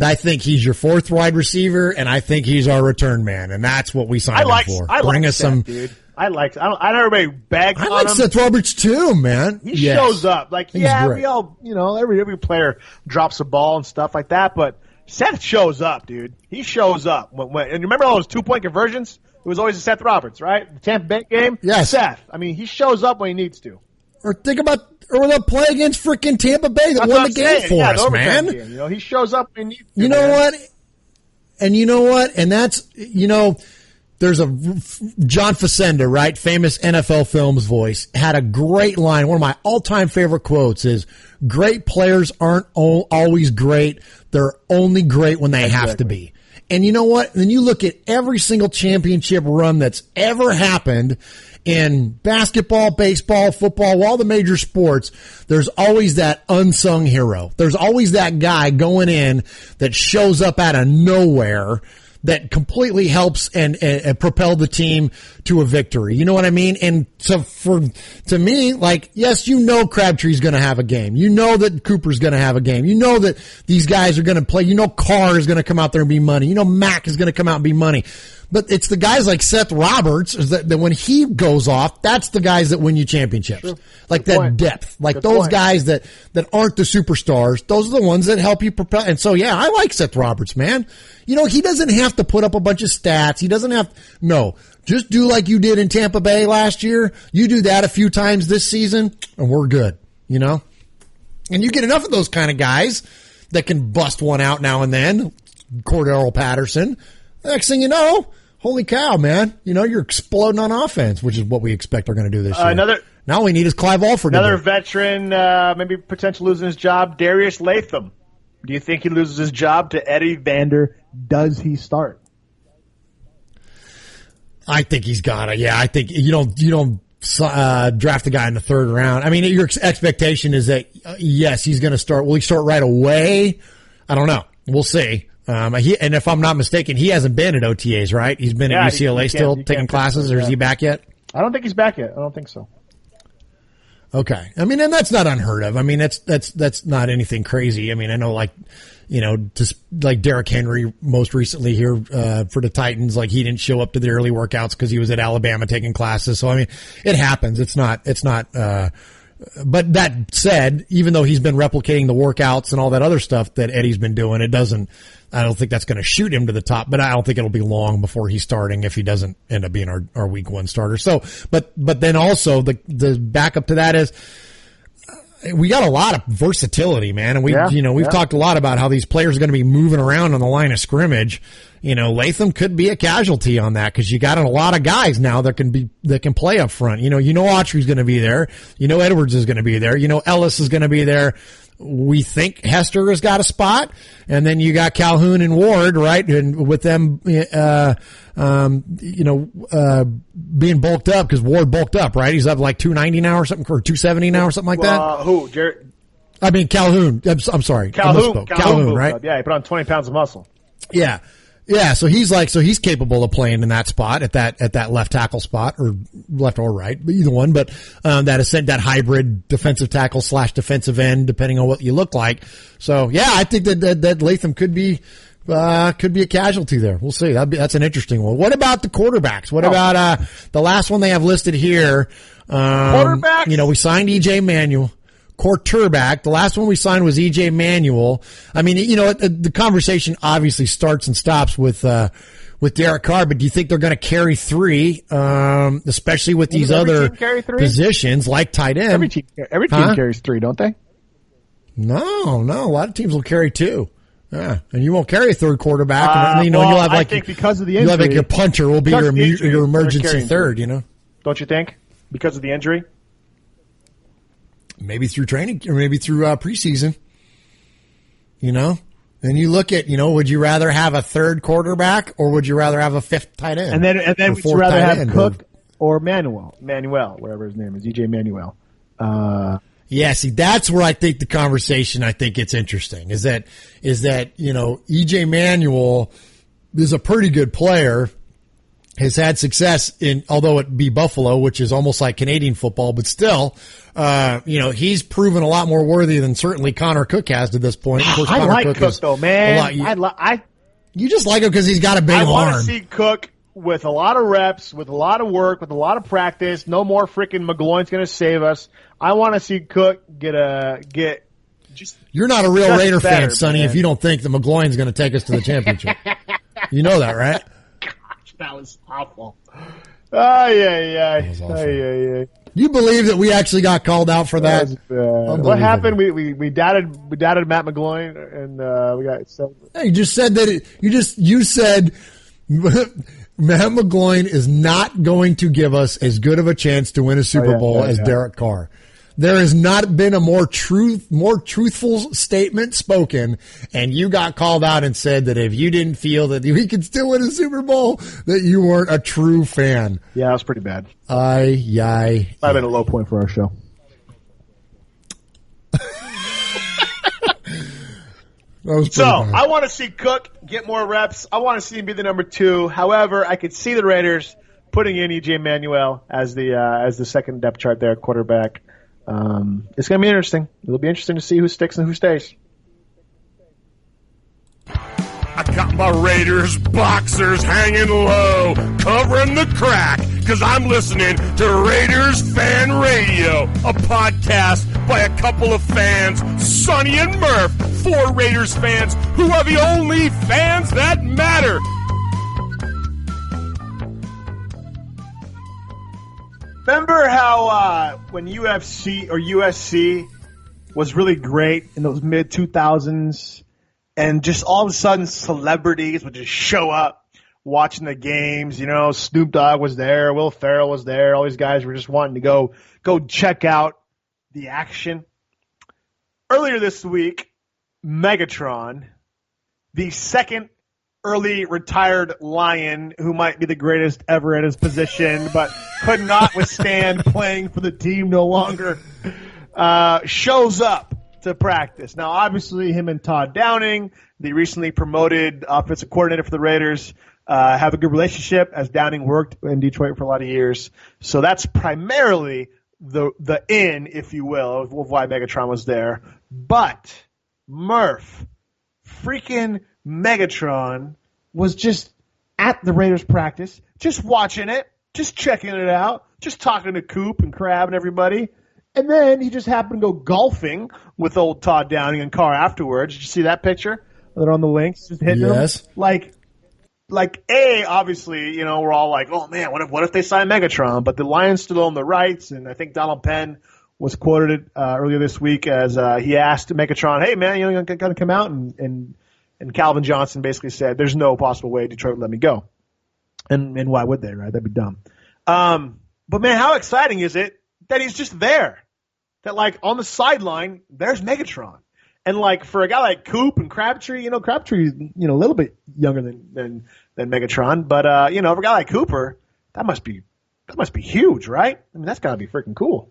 I think he's your 4th wide receiver, and I think he's our return man, and that's what we signed him for. Bring us some. Dude. I know everybody bags on him. I like Seth Roberts too, man. He shows up. Like, we all, every player drops a ball and stuff like that, but Seth shows up, dude. He shows up. And you remember all those 2-point conversions? It was always a Seth Roberts, right? The Tampa Bay game? Yes. Seth. I mean, he shows up when he needs to. Or think about the play against freaking Tampa Bay that won the game for us, man. Game, he shows up when he needs to. You know what? And you know what? And that's, there's a John Facenda, right? Famous NFL Films voice, had a great line. One of my all-time favorite quotes is, great players aren't always great. They're only great when they have to be. And you know what? Then you look at every single championship run that's ever happened in basketball, baseball, football, all the major sports. There's always that unsung hero. There's always that guy going in that shows up out of nowhere that completely helps and propel the team to a victory. You know what I mean? And so to me, like, yes, Crabtree's going to have a game. You know that Cooper's going to have a game. You know that these guys are going to play. You know Carr is going to come out there and be money. You know Mack is going to come out and be money. But it's the guys like Seth Roberts is that when he goes off, that's the guys that win you championships. Sure. Like Good that point. depth. Like Good those point. guys that aren't the superstars. Those are the ones that help you propel. And so, yeah, I like Seth Roberts, man. You know, he doesn't have to put up a bunch of stats. He doesn't have, no. Just do like you did in Tampa Bay last year. You do that a few times this season, and we're good, you know? And you get enough of those kind of guys that can bust one out now and then. Cordero Patterson. Next thing you know, holy cow, man. You know, you're exploding on offense, which is what we expect they're going to do this year. Now all we need is Clive Alford. Another veteran, maybe potentially losing his job, Darius Latham. Do you think he loses his job to Eddie Vander? Does he start? I think he's got to. Yeah, I think you don't draft a guy in the third round. I mean, your expectation is that yes, he's going to start. Will he start right away? I don't know. We'll see. And if I'm not mistaken, he hasn't been at OTAs, right? He's been at UCLA still taking classes, or is he back yet? I don't think he's back yet. I don't think so. Okay. I mean, and that's not unheard of. I mean, that's not anything crazy. I mean, I know just like Derrick Henry most recently here, for the Titans, like he didn't show up to the early workouts because he was at Alabama taking classes. So, I mean, it happens. It's not, but that said, even though he's been replicating the workouts and all that other stuff that Eddie's been doing, I don't think that's going to shoot him to the top, but I don't think it'll be long before he's starting if he doesn't end up being our week one starter. So, but then also the backup to that is we got a lot of versatility, man. And we've talked a lot about how these players are going to be moving around on the line of scrimmage. You know, Latham could be a casualty on that because you got a lot of guys now that can play up front. You know, Autry's going to be there. You know, Edwards is going to be there. You know, Ellis is going to be there. We think Hester has got a spot, and then you got Calhoun and Ward, right? And with them, being bulked up because Ward bulked up, right? He's up like 290 now or something, or 270 now or something like that. Who? Jared? I mean Calhoun. I'm sorry, Calhoun, right? Yeah, he put on 20 pounds of muscle. Yeah. Yeah, so he's capable of playing in that spot at that left tackle spot, or left or right, either one. But that hybrid defensive tackle / defensive end, depending on what you look like. So yeah, I think that Latham could be a casualty there. We'll see. That's an interesting one. What about the quarterbacks? What about the last one they have listed here? Quarterbacks. You know, we signed EJ Manuel. Quarterback. The last one we signed was EJ Manuel. I mean, you know, the conversation obviously starts and stops with Derek Carr, but do you think they're going to carry three, especially with these other positions like tight end? Every team carries three, don't they? No. A lot of teams will carry two. Yeah, and you won't carry a third quarterback. And, you'll have I think because of the injury, you'll have like your punter will be your emergency third. You know, don't you think? Because of the injury. Maybe through training or maybe through preseason, you know, and you look at, would you rather have a third quarterback or would you rather have a fifth tight end? And then would you rather have Cook or Manuel, whatever his name is, EJ Manuel. Yeah, see, that's where I think the conversation gets interesting is that, EJ Manuel is a pretty good player, has had success although it be Buffalo, which is almost like Canadian football, but still, he's proven a lot more worthy than certainly Connor Cook has to this point. Of course, I like Cook though, man. You just like him because he's got a big arm. I want to see Cook with a lot of reps, with a lot of work, with a lot of practice. No more freaking McGloin's going to save us. I want to see Cook get. You're not a real Raider fan, Sonny, man, if you don't think that McGloin's going to take us to the championship. You know that, right? That was awful. Yeah. You believe that we actually got called out for that? What happened? We doubted Matt McGloin, and we got. Hey, you just said that. You said Matt McGloin is not going to give us as good of a chance to win a Super Bowl as Derek Carr. There has not been a more truthful statement spoken, and you got called out and said that if you didn't feel that we could still win a Super Bowl, that you weren't a true fan. Yeah, that was pretty bad. Might have been a low point for our show. I want to see Cook get more reps. I want to see him be the number 2. However, I could see the Raiders putting in EJ Manuel as the second depth chart there, quarterback. It's going to be interesting. It'll be interesting to see who sticks and who stays. I got my Raiders boxers hanging low, covering the crack, because I'm listening to Raiders Fan Radio, a podcast by a couple of fans, Sonny and Murf, 4 Raiders fans who are the only fans that matter. Remember how when UFC or USC was really great in those mid-2000s, and just all of a sudden celebrities would just show up watching the games? You know, Snoop Dogg was there, Will Ferrell was there, all these guys were just wanting to go check out the action. Earlier this week, Megatron, the second early retired Lion, who might be the greatest ever at his position, but could not withstand playing for the team no longer, shows up to practice. Now, obviously, him and Todd Downing, the recently promoted offensive coordinator for the Raiders, have a good relationship, as Downing worked in Detroit for a lot of years. So that's primarily the in, if you will, of why Megatron was there. But Murph, freaking Megatron, was just at the Raiders practice, just watching it, just checking it out, just talking to Coop and Crab and everybody. And then he just happened to go golfing with old Todd Downing and Carr afterwards. Did you see that picture? They're on the links, just hitting him. Like, obviously, you know, we're all like, oh man, what if they sign Megatron? But the Lions still own the rights, and I think Donald Penn was quoted earlier this week as he asked Megatron, hey man, you're going to come out? And Calvin Johnson basically said, there's no possible way Detroit would let me go. And why would they, right? That'd be dumb. But man, how exciting is it that he's just there? That, like, on the sideline, there's Megatron. And, like, for a guy like Coop and Crabtree, you know, Crabtree's, you know, a little bit younger than Megatron. But, you know, for a guy like Cooper, that must be huge, right? I mean, that's got to be freaking cool.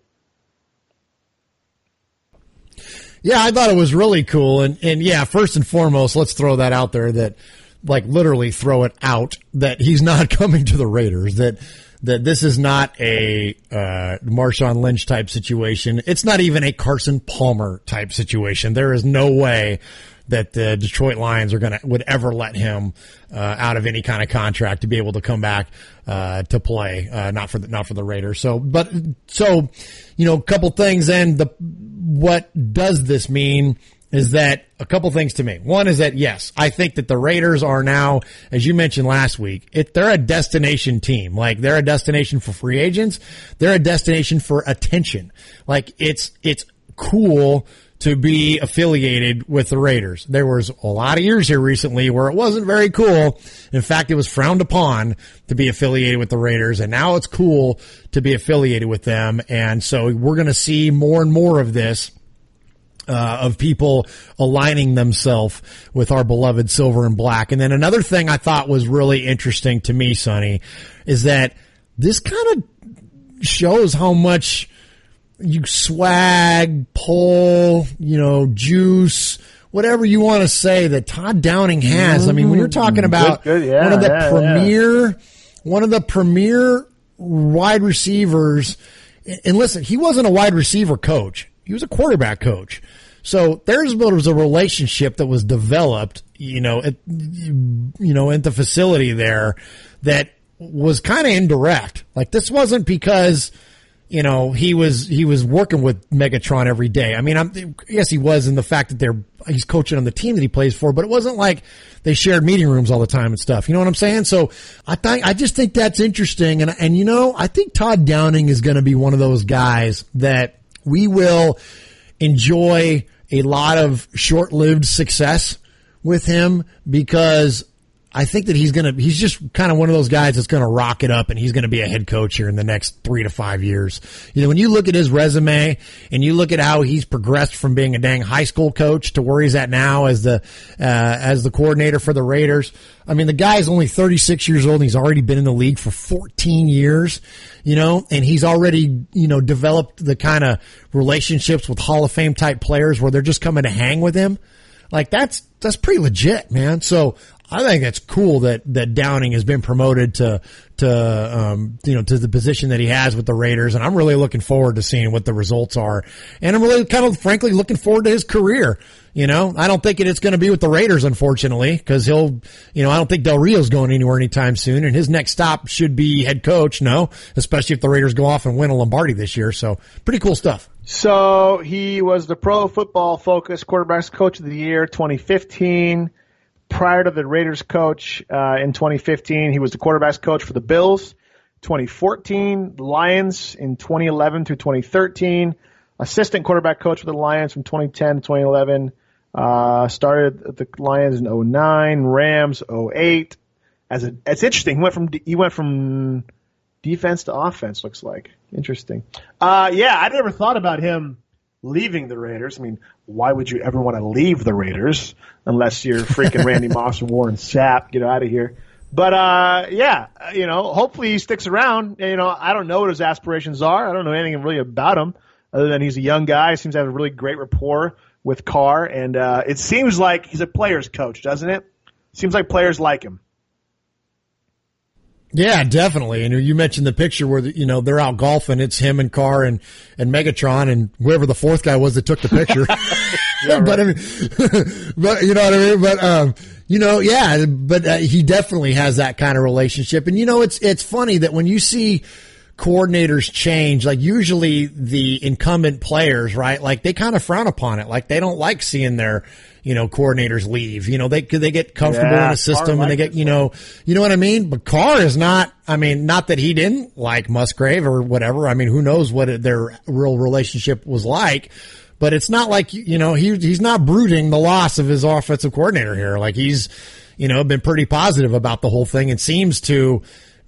Yeah, I thought it was really cool. And yeah, first and foremost, let's throw that out there, that, like, literally throw it out, that he's not coming to the Raiders, that this is not a Marshawn Lynch type situation. It's not even a Carson Palmer type situation. There is no way that the Detroit Lions would ever let him out of any kind of contract to be able to come back to play, not for the Raiders. So you know, a couple things. And what does this mean is that a couple things to me. One is that, yes, I think that the Raiders are now, as you mentioned last week, they're a destination team. Like, they're a destination for free agents. They're a destination for attention. Like, it's cool to be affiliated with the Raiders. There was a lot of years here recently where it wasn't very cool. In fact, it was frowned upon to be affiliated with the Raiders, and now it's cool to be affiliated with them. And so we're going to see more and more of this, of people aligning themselves with our beloved silver and black. And then another thing I thought was really interesting to me, Sonny, is that this kind of shows how much you swag, pull, you know, juice, whatever you want to say, that Todd Downing has. I mean, when you're talking about one of the premier wide receivers, and listen, he wasn't a wide receiver coach. He was a quarterback coach. So there was a relationship that was developed, at the facility there, that was kind of indirect. Like, this wasn't because, he was working with Megatron every day. I mean, yes, he was, in the fact that he's coaching on the team that he plays for, but it wasn't like they shared meeting rooms all the time and stuff. You know what I'm saying? So I just think that's interesting. And I think Todd Downing is going to be one of those guys that we will enjoy a lot of short-lived success with him, because I think that he's just kind of one of those guys that's going to rock it up, and he's going to be a head coach here in the next 3 to 5 years. When you look at his resume and you look at how he's progressed from being a dang high school coach to where he's at now as the coordinator for the Raiders. I mean, the guy's only 36 years old and he's already been in the league for 14 years, and he's already, developed the kind of relationships with Hall of Fame type players where they're just coming to hang with him. Like, that's pretty legit, man. So I think it's cool that Downing has been promoted to the position that he has with the Raiders, and I'm really looking forward to seeing what the results are. And I'm really kind of frankly looking forward to his career. I don't think it's going to be with the Raiders, unfortunately, because I don't think Del Rio's going anywhere anytime soon, and his next stop should be head coach, especially if the Raiders go off and win a Lombardi this year. So pretty cool stuff. So he was the Pro Football Focus Quarterbacks Coach of the Year 2015. Prior to the Raiders coach in 2015, he was the quarterbacks coach for the Bills. 2014, the Lions in 2011 through 2013. Assistant quarterback coach for the Lions from 2010 to 2011. Started at the Lions in 2009, Rams 2008. It's interesting. He went from defense to offense. Looks like interesting. I never thought about him leaving the Raiders. I mean, why would you ever want to leave the Raiders unless you're freaking Randy Moss and Warren Sapp? Get out of here. But hopefully he sticks around. I don't know what his aspirations are. I don't know anything really about him other than he's a young guy. Seems to have a really great rapport with Carr, and it seems like he's a player's coach, doesn't it? Seems like players like him. Yeah, definitely. And you mentioned the picture where they're out golfing. It's him and Carr and Megatron and whoever the fourth guy was that took the picture. Yeah, right. But I mean, but you know what I mean. But he definitely has that kind of relationship. And it's funny that when you see coordinators change, like usually the incumbent players, right? Like they kind of frown upon it. Like they don't like seeing their coordinators leave. They get comfortable in a system and they get, you know what I mean? But Carr is not, not that he didn't like Musgrave or whatever. I mean, who knows what their real relationship was like, but it's not like, he's not brooding the loss of his offensive coordinator here. Like he's, been pretty positive about the whole thing and seems to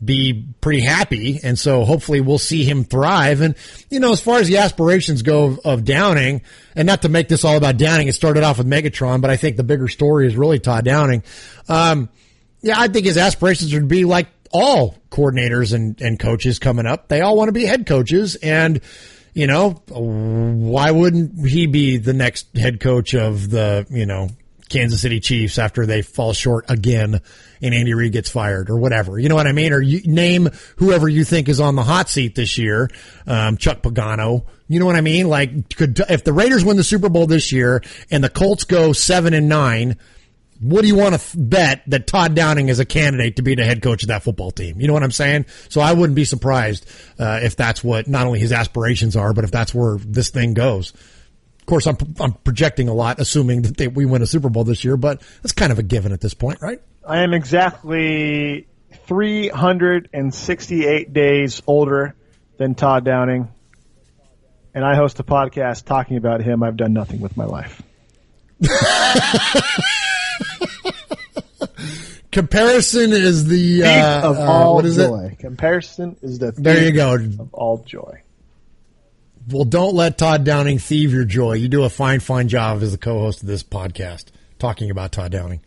be pretty happy. And so hopefully we'll see him thrive. And, as far as the aspirations go of Downing, and not to make this all about Downing, it started off with Megatron, but I think the bigger story is really Todd Downing. I think his aspirations would be like all coordinators and coaches coming up. They all want to be head coaches. And, why wouldn't he be the next head coach of the, Kansas City Chiefs after they fall short again and Andy Reid gets fired or whatever? You know what I mean? Or you name whoever you think is on the hot seat this year, Chuck Pagano. You know what I mean? Like, if the Raiders win the Super Bowl this year and the Colts go 7-9, what do you want to bet that Todd Downing is a candidate to be the head coach of that football team? You know what I'm saying? So I wouldn't be surprised if that's what not only his aspirations are, but if that's where this thing goes. Of course, I'm projecting a lot, assuming that we win a Super Bowl this year, but that's kind of a given at this point, right? I am exactly 368 days older than Todd Downing, and I host a podcast talking about him. I've done nothing with my life. Comparison is the thief of all what is joy. It? Comparison is the thief there you go. of all joy. Well, don't let Todd Downing thieve your joy. You do a fine job as the co-host of this podcast talking about Todd Downing.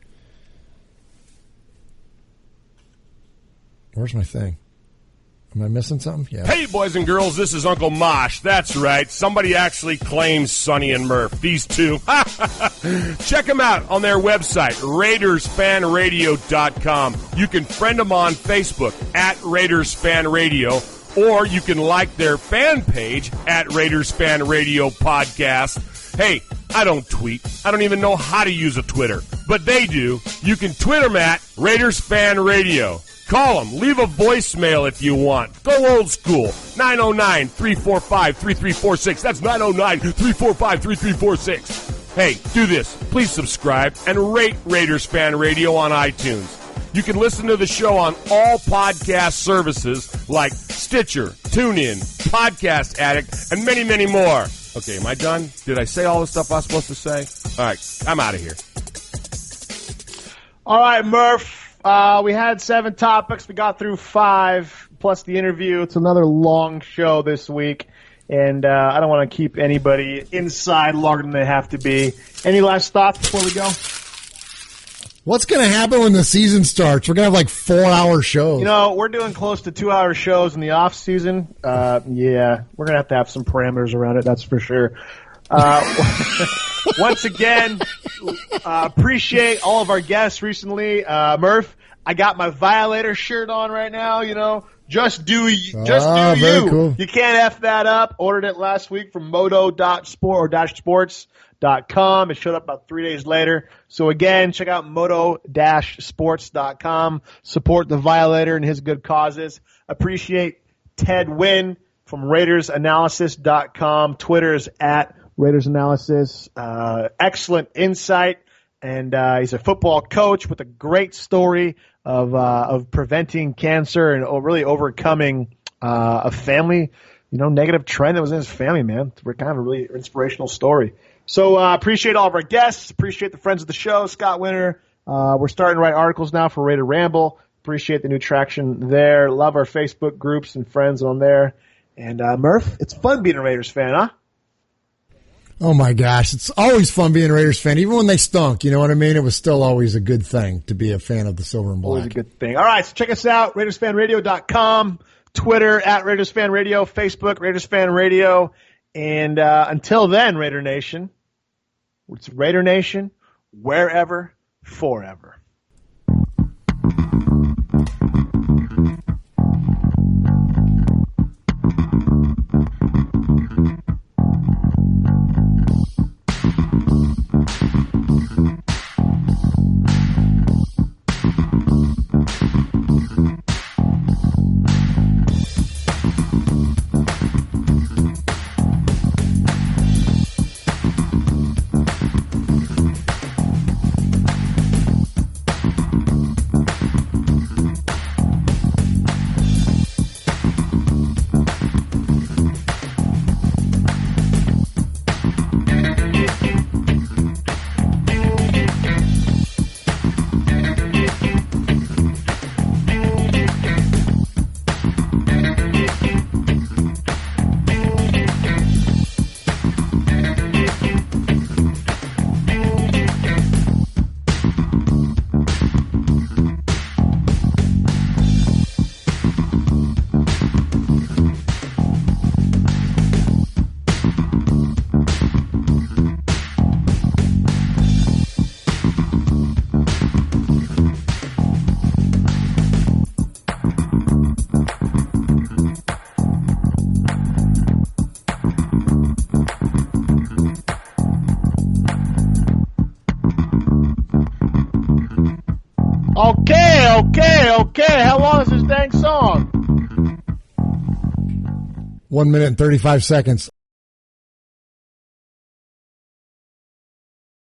Where's my thing? Am I missing something? Yeah. Hey, boys and girls, this is Uncle Mosh. That's right. Somebody actually claims Sonny and Murf. These two. Check them out on their website, RaidersFanRadio.com. You can friend them on Facebook at Raiders Fan Radio, or you can like their fan page at Raiders Fan Radio Podcast. Hey, I don't tweet. I don't even know how to use a Twitter, but they do. You can tweet them at Raiders Fan Radio. Call them. Leave a voicemail if you want. Go old school. 909-345-3346. That's 909-345-3346. Hey, do this. Please subscribe and rate Raiders Fan Radio on iTunes. You can listen to the show on all podcast services like Stitcher, TuneIn, Podcast Addict, and many, many more. Okay, am I done? Did I say all the stuff I was supposed to say? All right, I'm out of here. All right, Murph. We had 7 topics. We got through 5, plus the interview. It's another long show this week, and I don't want to keep anybody inside longer than they have to be. Any last thoughts before we go? What's going to happen when the season starts? We're going to have like 4-hour shows. We're doing close to 2-hour shows in the off season. Yeah, we're going to have some parameters around it. That's for sure. once again, appreciate all of our guests recently. Murph, I got my Violator shirt on right now, you know. Just do you. Cool. You can't F that up. Ordered it last week from moto.sports.com. It showed up about 3 days later. So again, check out moto-sports.com. Support the Violator and his good causes. Appreciate Ted Nguyen from RaidersAnalysis.com. Twitter's at RaidersAnalysis. Excellent insight. And he's a football coach with a great story of preventing cancer and really overcoming a family, negative trend that was in his family, man. We're kind of a really inspirational story. So appreciate all of our guests. Appreciate the friends of the show, Scott Winter. We're starting to write articles now for Raider Ramble. Appreciate the new traction there. Love our Facebook groups and friends on there. And Murph, it's fun being a Raiders fan, huh? Oh, my gosh. It's always fun being a Raiders fan. Even when they stunk, you know what I mean? It was still always a good thing to be a fan of the silver and black. Always a good thing. All right, so check us out, RaidersFanRadio.com, Twitter, at RaidersFanRadio, Facebook, RaidersFanRadio. And until then, Raider Nation, it's Raider Nation, wherever, forever. Okay. How long is this dang song? 1 minute and 35 seconds.